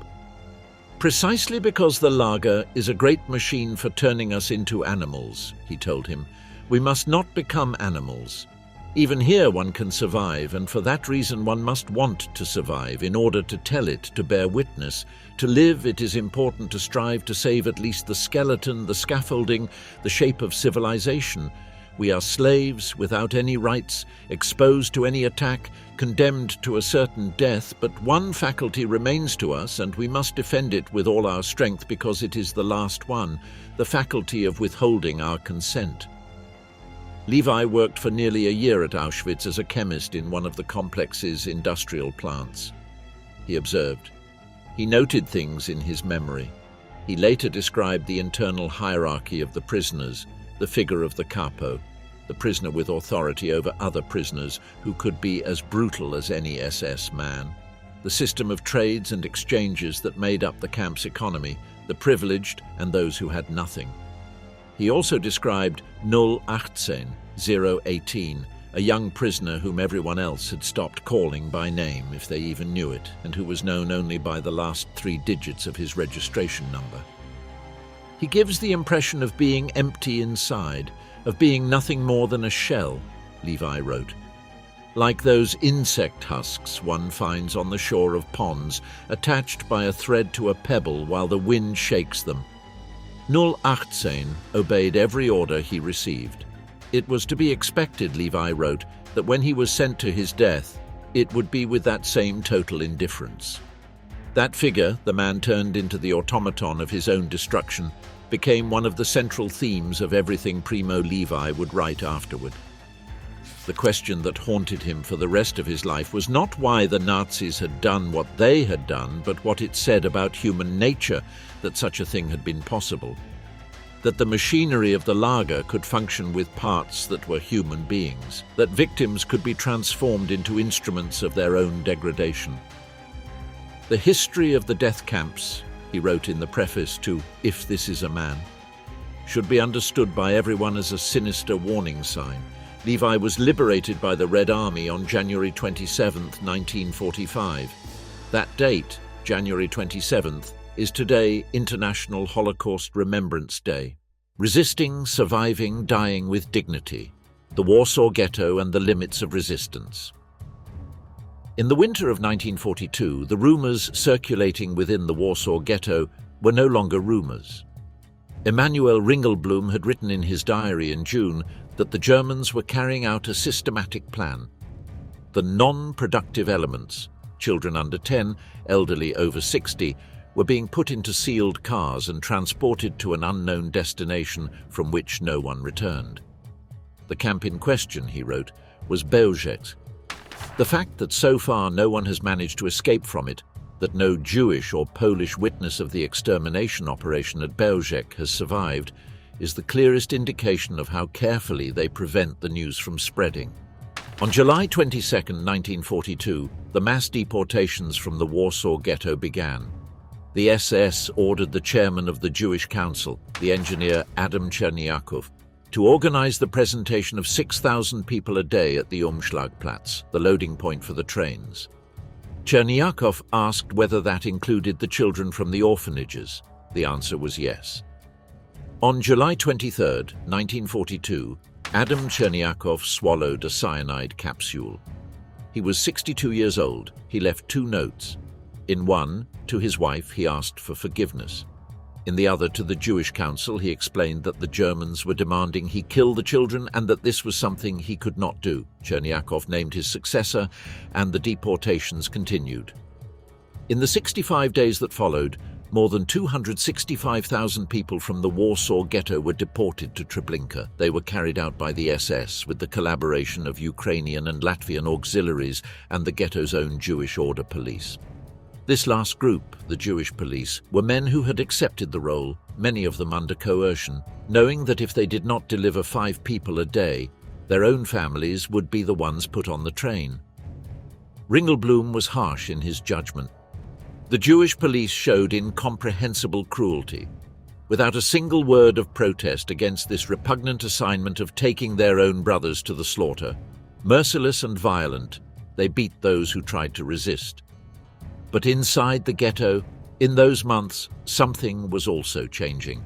"Precisely because the lager is a great machine for turning us into animals," he told him. "We must not become animals. Even here one can survive, and for that reason one must want to survive in order to tell it, to bear witness. To live, it is important to strive to save at least the skeleton, the scaffolding, the shape of civilization. We are slaves, without any rights, exposed to any attack, condemned to a certain death, but one faculty remains to us, and we must defend it with all our strength because it is the last one, the faculty of withholding our consent." Levi worked for nearly a year at Auschwitz as a chemist in one of the complex's industrial plants. He observed. He noted things in his memory. He later described the internal hierarchy of the prisoners, the figure of the capo, the prisoner with authority over other prisoners who could be as brutal as any SS man, the system of trades and exchanges that made up the camp's economy, the privileged and those who had nothing. He also described 018, 018, a young prisoner whom everyone else had stopped calling by name, if they even knew it, and who was known only by the last 3 digits of his registration number. "He gives the impression of being empty inside, of being nothing more than a shell," Levi wrote. "Like those insect husks one finds on the shore of ponds, attached by a thread to a pebble while the wind shakes them." 018 obeyed every order he received. It was to be expected, Levi wrote, that when he was sent to his death, it would be with that same total indifference. That figure, the man turned into the automaton of his own destruction, became one of the central themes of everything Primo Levi would write afterward. The question that haunted him for the rest of his life was not why the Nazis had done what they had done, but what it said about human nature that such a thing had been possible. That the machinery of the lager could function with parts that were human beings, that victims could be transformed into instruments of their own degradation. "The history of the death camps," he wrote in the preface to If This Is a Man, "should be understood by everyone as a sinister warning sign. Levi was liberated by the Red Army on January 27, 1945. That date, January 27th, is today International Holocaust Remembrance Day. Resisting, surviving, dying with dignity. The Warsaw Ghetto and the Limits of Resistance." In the winter of 1942, the rumors circulating within the Warsaw Ghetto were no longer rumors. Emanuel Ringelblum had written in his diary in June that the Germans were carrying out a systematic plan. The non-productive elements, children under 10, elderly over 60, were being put into sealed cars and transported to an unknown destination from which no one returned. The camp in question, he wrote, was Bełżec. The fact that so far no one has managed to escape from it, that no Jewish or Polish witness of the extermination operation at Bełżec has survived, is the clearest indication of how carefully they prevent the news from spreading. On July 22, 1942, the mass deportations from the Warsaw Ghetto began. The SS ordered the chairman of the Jewish Council, the engineer Adam Czerniaków, to organize the presentation of 6,000 people a day at the Umschlagplatz, the loading point for the trains. Czerniaków asked whether that included the children from the orphanages. The answer was yes. On July 23, 1942, Adam Czerniaków swallowed a cyanide capsule. He was 62 years old. He left 2 notes. In one, to his wife, he asked for forgiveness. In the other, to the Jewish Council, he explained that the Germans were demanding he kill the children and that this was something he could not do. Czerniaków named his successor, and the deportations continued. In the 65 days that followed, More than 265,000 people from the Warsaw Ghetto were deported to Treblinka. They were carried out by the SS with the collaboration of Ukrainian and Latvian auxiliaries and the ghetto's own Jewish order police. This last group, the Jewish police, were men who had accepted the role, many of them under coercion, knowing that if they did not deliver 5 people a day, their own families would be the ones put on the train. Ringelblum was harsh in his judgment. The Jewish police showed incomprehensible cruelty. Without a single word of protest against this repugnant assignment of taking their own brothers to the slaughter, merciless and violent, they beat those who tried to resist. But inside the ghetto, in those months, something was also changing.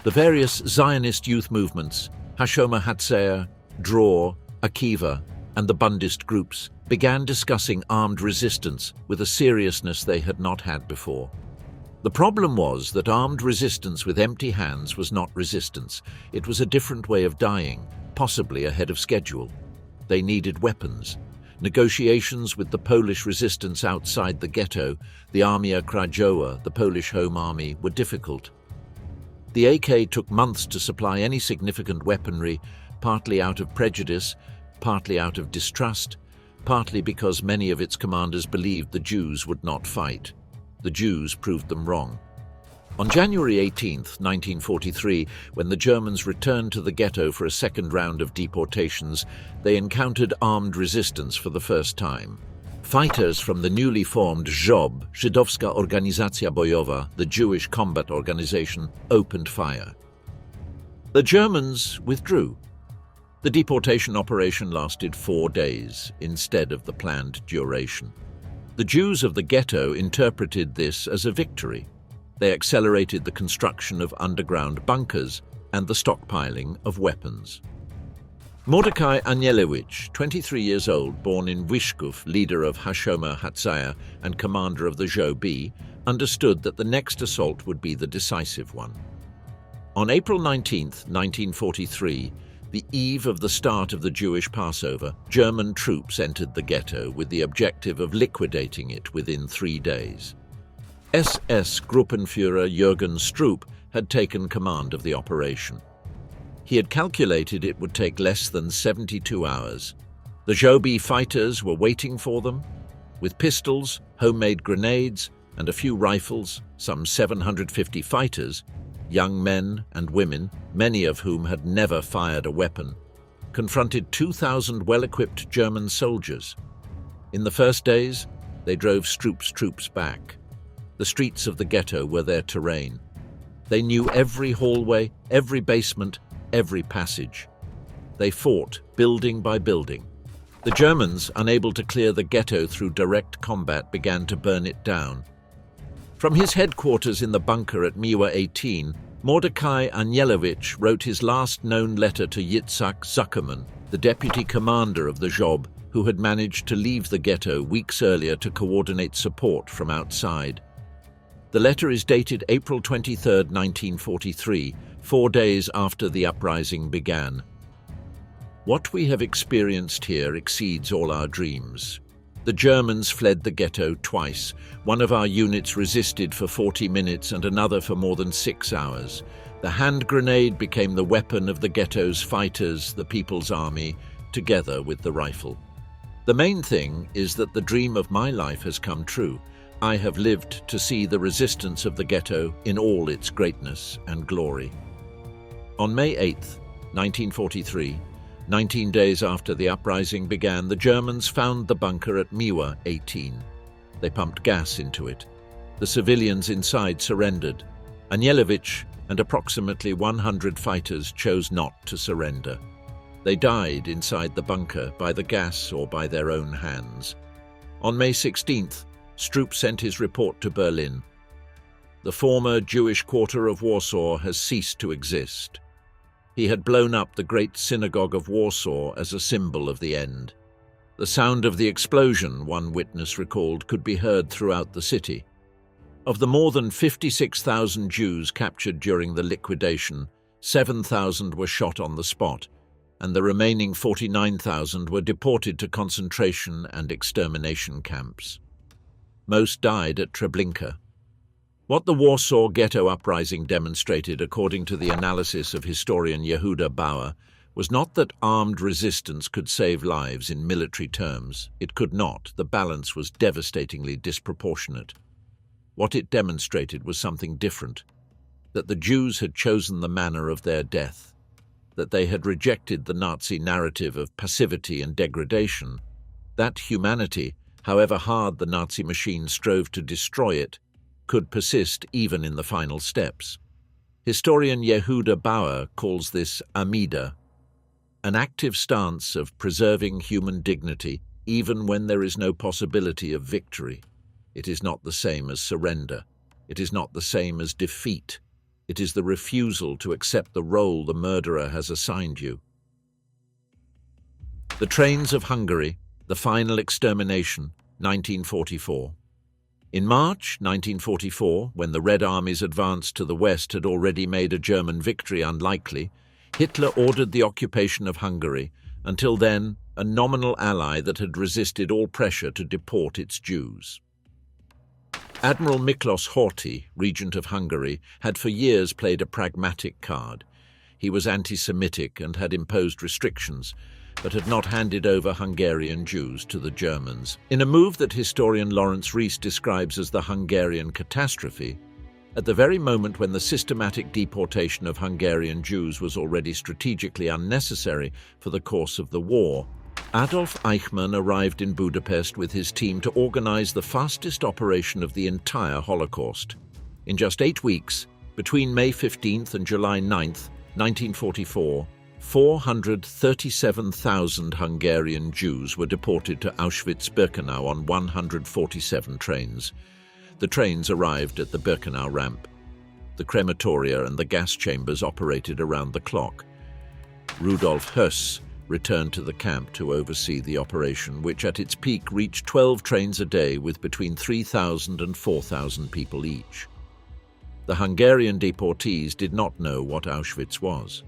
The various Zionist youth movements, Hashomer Hatzair, Dror, Akiva, and the Bundist groups began discussing armed resistance with a seriousness they had not had before. The problem was that armed resistance with empty hands was not resistance. It was a different way of dying, possibly ahead of schedule. They needed weapons. Negotiations with the Polish resistance outside the ghetto, the Armia Krajowa, the Polish Home Army, were difficult. The AK took months to supply any significant weaponry, partly out of prejudice, partly out of distrust, partly because many of its commanders believed the Jews would not fight. The Jews proved them wrong. On January 18, 1943, when the Germans returned to the ghetto for a second round of deportations, they encountered armed resistance for the first time. Fighters from the newly formed ZOB, Żydowska Organizacja Bojowa, the Jewish combat organization, opened fire. The Germans withdrew. The deportation operation lasted 4 days instead of the planned duration. The Jews of the ghetto interpreted this as a victory. They accelerated the construction of underground bunkers and the stockpiling of weapons. Mordecai Anielewicz, 23 years old, born in Wyszków, leader of Hashomer Hatzair and commander of the ZOB, understood that the next assault would be the decisive one. On April 19, 1943, the eve of the start of the Jewish Passover, German troops entered the ghetto with the objective of liquidating it within 3 days. SS Gruppenführer Jürgen Stroop had taken command of the operation. He had calculated it would take less than 72 hours. The ZOB fighters were waiting for them. With pistols, homemade grenades, and a few rifles, some 750 fighters, young men and women, many of whom had never fired a weapon, confronted 2,000 well-equipped German soldiers. In the first days, they drove Stroop's troops back. The streets of the ghetto were their terrain. They knew every hallway, every basement, every passage. They fought, building by building. The Germans, unable to clear the ghetto through direct combat, began to burn it down. From his headquarters in the bunker at Miła 18, Mordecai Anielewicz wrote his last known letter to Yitzhak Zuckerman, the deputy commander of the ZOB, who had managed to leave the ghetto weeks earlier to coordinate support from outside. The letter is dated April 23, 1943, 4 days after the uprising began. What we have experienced here exceeds all our dreams. The Germans fled the ghetto twice. One of our units resisted for 40 minutes and another for more than 6 hours. The hand grenade became the weapon of the ghetto's fighters, the People's Army, together with the rifle. The main thing is that the dream of my life has come true. I have lived to see the resistance of the ghetto in all its greatness and glory. On May 8, 1943, 19 days after the uprising began, the Germans found the bunker at Miła 18. They pumped gas into it. The civilians inside surrendered. Anielewicz and approximately 100 fighters chose not to surrender. They died inside the bunker by the gas or by their own hands. On May 16th, Stroop sent his report to Berlin. The former Jewish quarter of Warsaw has ceased to exist. He had blown up the great synagogue of Warsaw as a symbol of the end. The sound of the explosion, one witness recalled, could be heard throughout the city. Of the more than 56,000 Jews captured during the liquidation, 7,000 were shot on the spot, and the remaining 49,000 were deported to concentration and extermination camps. Most died at Treblinka. What the Warsaw Ghetto Uprising demonstrated, according to the analysis of historian Yehuda Bauer, was not that armed resistance could save lives in military terms. It could not. The balance was devastatingly disproportionate. What it demonstrated was something different, that the Jews had chosen the manner of their death, that they had rejected the Nazi narrative of passivity and degradation, that humanity, however hard the Nazi machine strove to destroy it, could persist even in the final steps. Historian Yehuda Bauer calls this Amida, an active stance of preserving human dignity even when there is no possibility of victory. It is not the same as surrender. It is not the same as defeat. It is the refusal to accept the role the murderer has assigned you. The Trains of Hungary, the Final Extermination, 1944. In March 1944, when the Red Army's advance to the west had already made a German victory unlikely, Hitler ordered the occupation of Hungary, until then a nominal ally that had resisted all pressure to deport its Jews. Admiral Miklos Horthy, regent of Hungary, had for years played a pragmatic card. He was anti-Semitic and had imposed restrictions, but had not handed over Hungarian Jews to the Germans. In a move that historian Lawrence Rees describes as the Hungarian catastrophe, at the very moment when the systematic deportation of Hungarian Jews was already strategically unnecessary for the course of the war, Adolf Eichmann arrived in Budapest with his team to organize the fastest operation of the entire Holocaust. In just 8 weeks, between May 15th and July 9th, 1944, 437,000 Hungarian Jews were deported to Auschwitz-Birkenau on 147 trains. The trains arrived at the Birkenau ramp. The crematoria and the gas chambers operated around the clock. Rudolf Höss returned to the camp to oversee the operation, which at its peak reached 12 trains a day with between 3,000 and 4,000 people each. The Hungarian deportees did not know what Auschwitz was.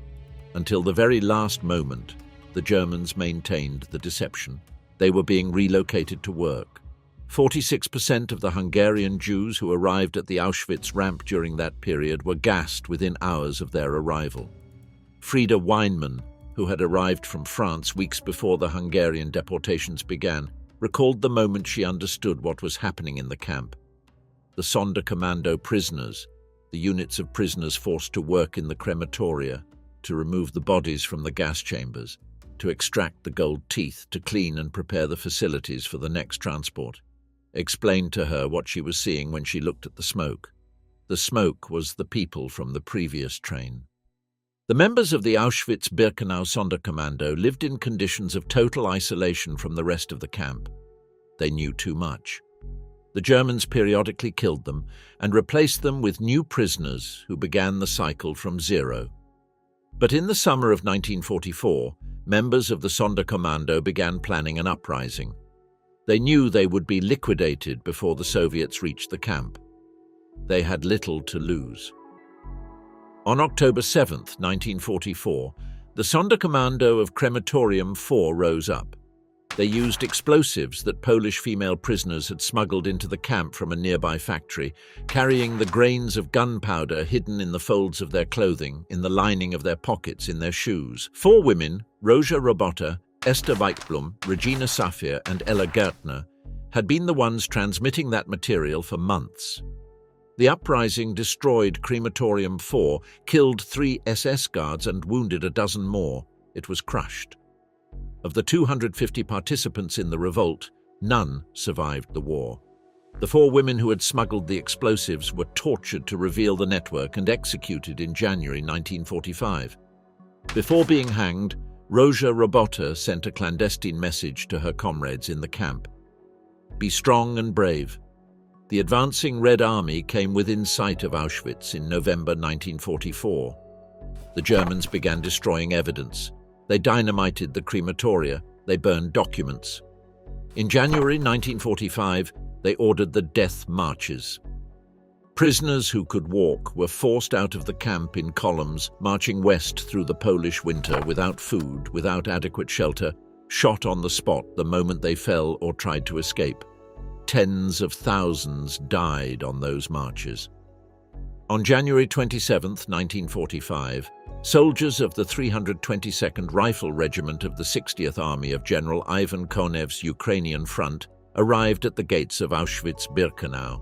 Until the very last moment, the Germans maintained the deception. They were being relocated to work. 46% of the Hungarian Jews who arrived at the Auschwitz ramp during that period were gassed within hours of their arrival. Frieda Weinmann, who had arrived from France weeks before the Hungarian deportations began, recalled the moment she understood what was happening in the camp. The Sonderkommando prisoners, the units of prisoners forced to work in the crematoria, to remove the bodies from the gas chambers, to extract the gold teeth, to clean and prepare the facilities for the next transport, explained to her what she was seeing when she looked at the smoke. The smoke was the people from the previous train. The members of the Auschwitz-Birkenau Sonderkommando lived in conditions of total isolation from the rest of the camp. They knew too much. The Germans periodically killed them and replaced them with new prisoners who began the cycle from zero. But in the summer of 1944, members of the Sonderkommando began planning an uprising. They knew they would be liquidated before the Soviets reached the camp. They had little to lose. On October 7, 1944, the Sonderkommando of Crematorium 4 rose up. They used explosives that Polish female prisoners had smuggled into the camp from a nearby factory, carrying the grains of gunpowder hidden in the folds of their clothing, in the lining of their pockets, in their shoes. 4 women, Rosa Robota, Esther Weichblum, Regina Safir, and Ella Gertner, had been the ones transmitting that material for months. The uprising destroyed Crematorium 4, killed 3 SS guards and wounded a dozen more. It was crushed. Of the 250 participants in the revolt, none survived the war. The 4 women who had smuggled the explosives were tortured to reveal the network and executed in January 1945. Before being hanged, Rosa Robota sent a clandestine message to her comrades in the camp. "Be strong and brave." The advancing Red Army came within sight of Auschwitz in November 1944. The Germans began destroying evidence. They dynamited the crematoria. They burned documents. In January 1945, they ordered the death marches. Prisoners who could walk were forced out of the camp in columns, marching west through the Polish winter without food, without adequate shelter, shot on the spot the moment they fell or tried to escape. Tens of thousands died on those marches. On January 27, 1945, soldiers of the 322nd Rifle Regiment of the 60th Army of General Ivan Konev's Ukrainian front arrived at the gates of Auschwitz-Birkenau.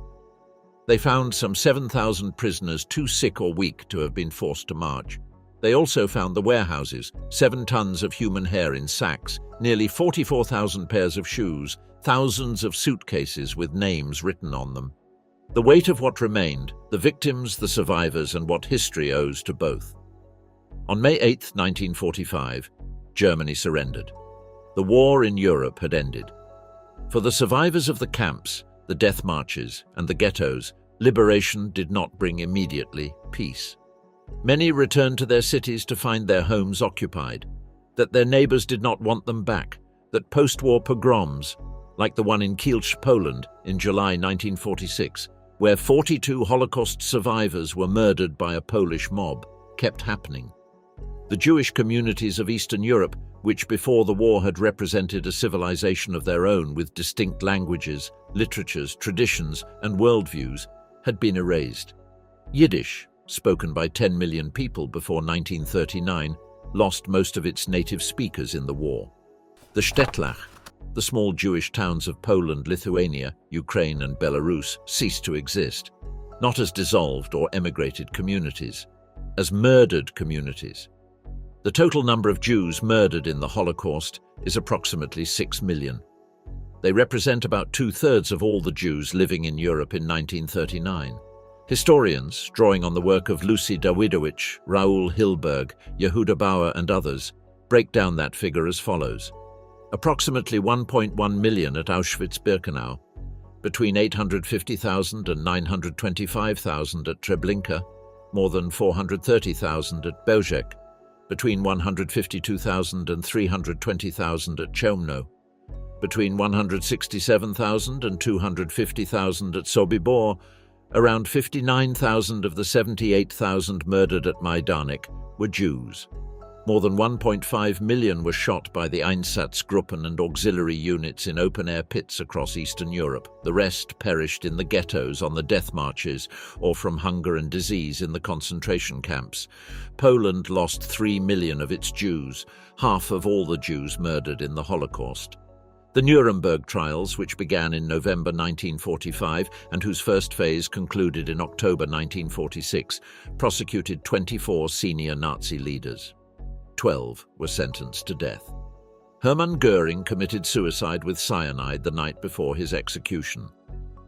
They found some 7,000 prisoners too sick or weak to have been forced to march. They also found the warehouses, 7 tons of human hair in sacks, nearly 44,000 pairs of shoes, thousands of suitcases with names written on them. The weight of what remained, the victims, the survivors, and what history owes to both. On May 8, 1945, Germany surrendered. The war in Europe had ended. For the survivors of the camps, the death marches, and the ghettos, liberation did not bring immediately peace. Many returned to their cities to find their homes occupied, that their neighbors did not want them back, that post-war pogroms, like the one in Kielce, Poland, in July 1946, where 42 Holocaust survivors were murdered by a Polish mob, kept happening. The Jewish communities of Eastern Europe, which before the war had represented a civilization of their own with distinct languages, literatures, traditions, and worldviews, had been erased. Yiddish, spoken by 10 million people before 1939, lost most of its native speakers in the war. The Städtlach, the small Jewish towns of Poland, Lithuania, Ukraine, and Belarus, ceased to exist, not as dissolved or emigrated communities, as murdered communities. The total number of Jews murdered in the Holocaust is approximately 6 million. They represent about 2/3 of all the Jews living in Europe in 1939. Historians, drawing on the work of Lucy Dawidowicz, Raoul Hilberg, Yehuda Bauer, and others, break down that figure as follows. Approximately 1.1 million at Auschwitz-Birkenau, between 850,000 and 925,000 at Treblinka, more than 430,000 at Belzec, between 152,000 and 320,000 at Chełmno, between 167,000 and 250,000 at Sobibor, around 59,000 of the 78,000 murdered at Majdanek were Jews. More than 1.5 million were shot by the Einsatzgruppen and auxiliary units in open-air pits across Eastern Europe. The rest perished in the ghettos on the death marches or from hunger and disease in the concentration camps. Poland lost 3 million of its Jews, half of all the Jews murdered in the Holocaust. The Nuremberg trials, which began in November 1945 and whose first phase concluded in October 1946, prosecuted 24 senior Nazi leaders. 12 were sentenced to death. Hermann Göring committed suicide with cyanide the night before his execution.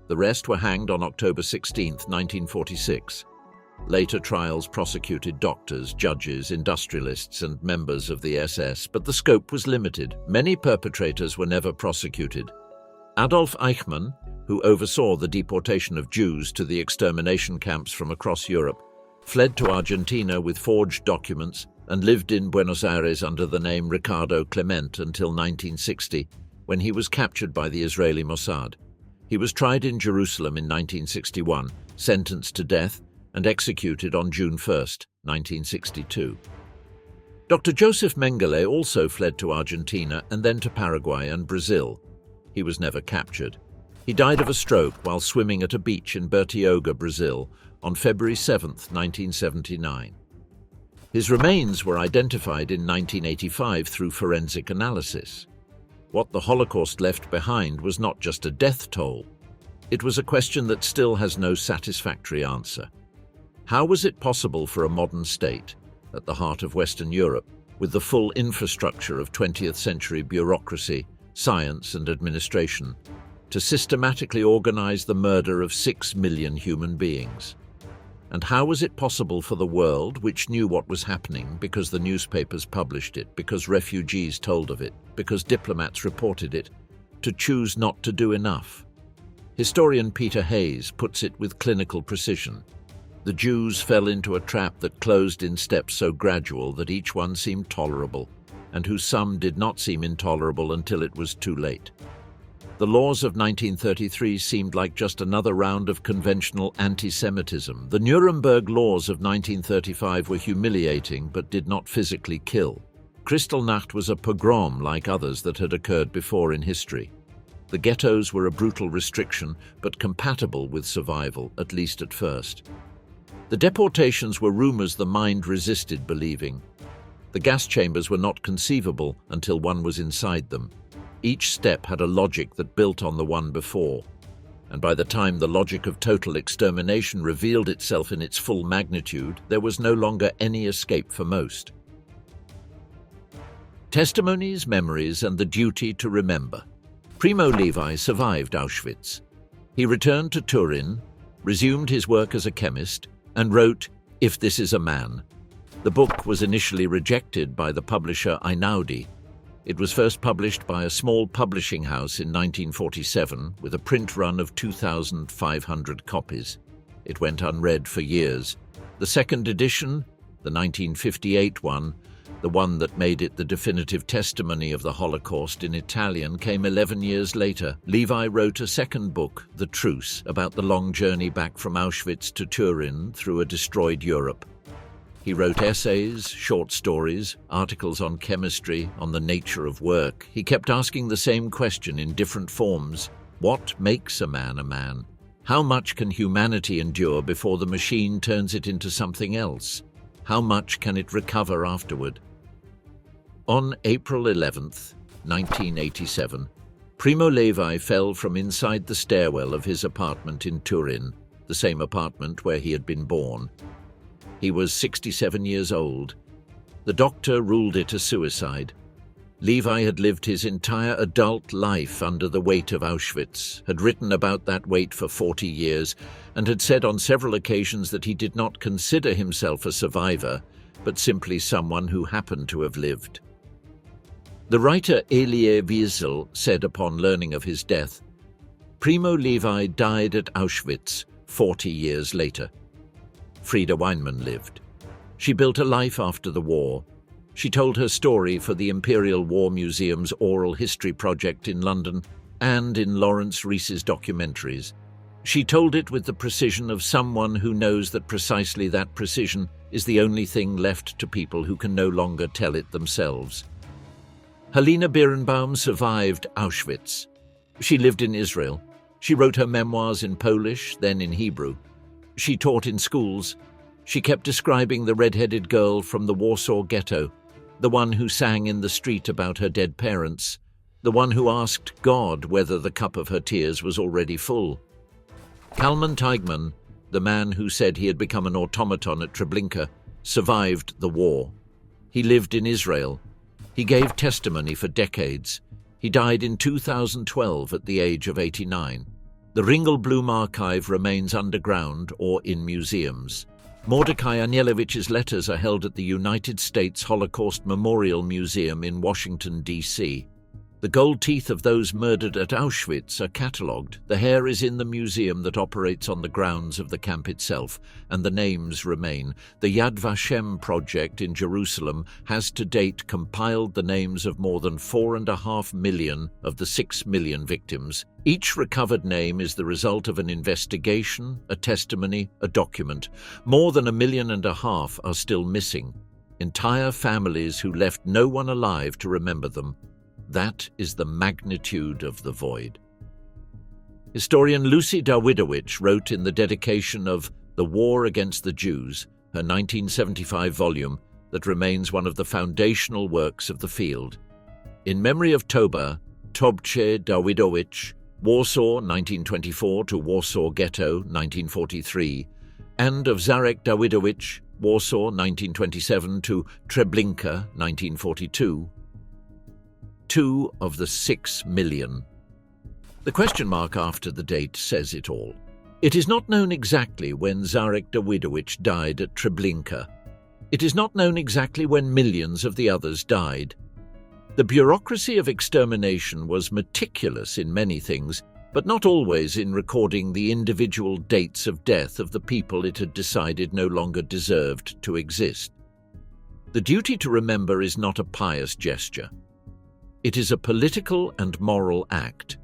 The rest were hanged on October 16, 1946. Later trials prosecuted doctors, judges, industrialists, and members of the SS, but the scope was limited. Many perpetrators were never prosecuted. Adolf Eichmann, who oversaw the deportation of Jews to the extermination camps from across Europe, fled to Argentina with forged documents and lived in Buenos Aires under the name Ricardo Clement until 1960, when he was captured by the Israeli Mossad. He was tried in Jerusalem in 1961, sentenced to death, and executed on June 1, 1962. Dr. Joseph Mengele also fled to Argentina and then to Paraguay and Brazil. He was never captured. He died of a stroke while swimming at a beach in Bertioga, Brazil, on February 7, 1979. His remains were identified in 1985 through forensic analysis. What the Holocaust left behind was not just a death toll. It was a question that still has no satisfactory answer. How was it possible for a modern state, at the heart of Western Europe, with the full infrastructure of 20th century bureaucracy, science, and administration, to systematically organize the murder of 6 million human beings? And how was it possible for the world, which knew what was happening because the newspapers published it, because refugees told of it, because diplomats reported it, to choose not to do enough? Historian Peter Hayes puts it with clinical precision. The Jews fell into a trap that closed in steps so gradual that each one seemed tolerable, and whose sum did not seem intolerable until it was too late. The laws of 1933 seemed like just another round of conventional anti-Semitism. The Nuremberg laws of 1935 were humiliating but did not physically kill. Kristallnacht was a pogrom like others that had occurred before in history. The ghettos were a brutal restriction but compatible with survival, at least at first. The deportations were rumors the mind resisted believing. The gas chambers were not conceivable until one was inside them. Each step had a logic that built on the one before, and by the time the logic of total extermination revealed itself in its full magnitude, there was no longer any escape for most. Testimonies, memories, and the duty to remember. Primo Levi survived Auschwitz. He returned to Turin, resumed his work as a chemist, and wrote If This Is a Man. The book was initially rejected by the publisher Einaudi. It was first published by a small publishing house in 1947 with a print run of 2,500 copies. It went unread for years. The second edition, the 1958 one, the one that made it the definitive testimony of the Holocaust in Italian, came 11 years later. Levi wrote a second book, The Truce, about the long journey back from Auschwitz to Turin through a destroyed Europe. He wrote essays, short stories, articles on chemistry, on the nature of work. He kept asking the same question in different forms. What makes a man a man? How much can humanity endure before the machine turns it into something else? How much can it recover afterward? On April 11th, 1987, Primo Levi fell from inside the stairwell of his apartment in Turin, the same apartment where he had been born. He was 67 years old. The doctor ruled it a suicide. Levi had lived his entire adult life under the weight of Auschwitz, had written about that weight for 40 years, and had said on several occasions that he did not consider himself a survivor, but simply someone who happened to have lived. The writer Elie Wiesel said upon learning of his death, Primo Levi died at Auschwitz 40 years later. Frieda Weinmann lived. She built a life after the war. She told her story for the Imperial War Museum's Oral History Project in London and in Lawrence Rees's documentaries. She told it with the precision of someone who knows that precisely that precision is the only thing left to people who can no longer tell it themselves. Helena Birnbaum survived Auschwitz. She lived in Israel. She wrote her memoirs in Polish, then in Hebrew. She taught in schools. She kept describing the red-headed girl from the Warsaw Ghetto, the one who sang in the street about her dead parents, the one who asked God whether the cup of her tears was already full. Kalman Teigman, the man who said he had become an automaton at Treblinka, survived the war. He lived in Israel. He gave testimony for decades. He died in 2012 at the age of 89. The Ringelblum archive remains underground or in museums. Mordecai Anielewicz's letters are held at the United States Holocaust Memorial Museum in Washington, D.C. The gold teeth of those murdered at Auschwitz are catalogued. The hair is in the museum that operates on the grounds of the camp itself, and the names remain. The Yad Vashem project in Jerusalem has to date compiled the names of more than 4.5 million of the 6 million victims. Each recovered name is the result of an investigation, a testimony, a document. More than 1.5 million are still missing. Entire families who left no one alive to remember them. That is the magnitude of the void. Historian Lucy Dawidowicz wrote in the dedication of The War Against the Jews, her 1975 volume, that remains one of the foundational works of the field. In memory of Toba, Tobche Dawidowicz, Warsaw 1924 to Warsaw Ghetto 1943, and of Zarek Dawidowicz, Warsaw 1927 to Treblinka 1942, 2 of the 6 million. The question mark after the date says it all. It is not known exactly when Zarek Dawidowicz died at Treblinka. It is not known exactly when millions of the others died. The bureaucracy of extermination was meticulous in many things, but not always in recording the individual dates of death of the people it had decided no longer deserved to exist. The duty to remember is not a pious gesture. It is a political and moral act.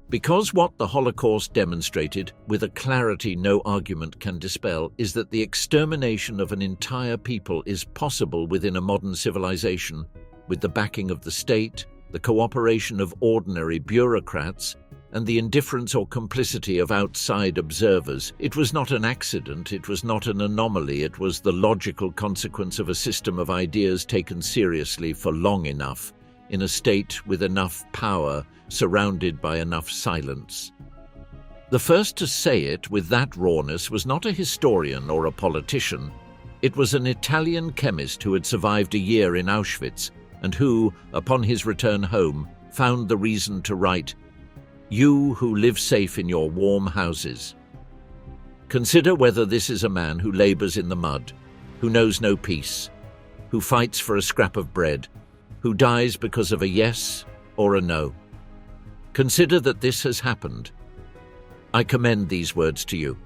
Because what the Holocaust demonstrated, with a clarity no argument can dispel, is that the extermination of an entire people is possible within a modern civilization, with the backing of the state, the cooperation of ordinary bureaucrats, and the indifference or complicity of outside observers. It was not an accident, it was not an anomaly, it was the logical consequence of a system of ideas taken seriously for long enough, in a state with enough power, surrounded by enough silence. The first to say it with that rawness was not a historian or a politician. It was an Italian chemist who had survived a year in Auschwitz and who, upon his return home, found the reason to write, "You who live safe in your warm houses." Consider whether this is a man who labors in the mud, who knows no peace, who fights for a scrap of bread, who dies because of a yes or a no. Consider that this has happened. I commend these words to you.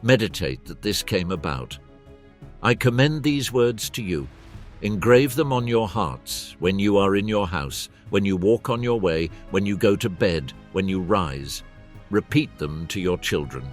Meditate that this came about. I commend these words to you. Engrave them on your hearts when you are in your house, when you walk on your way, when you go to bed, when you rise. Repeat them to your children.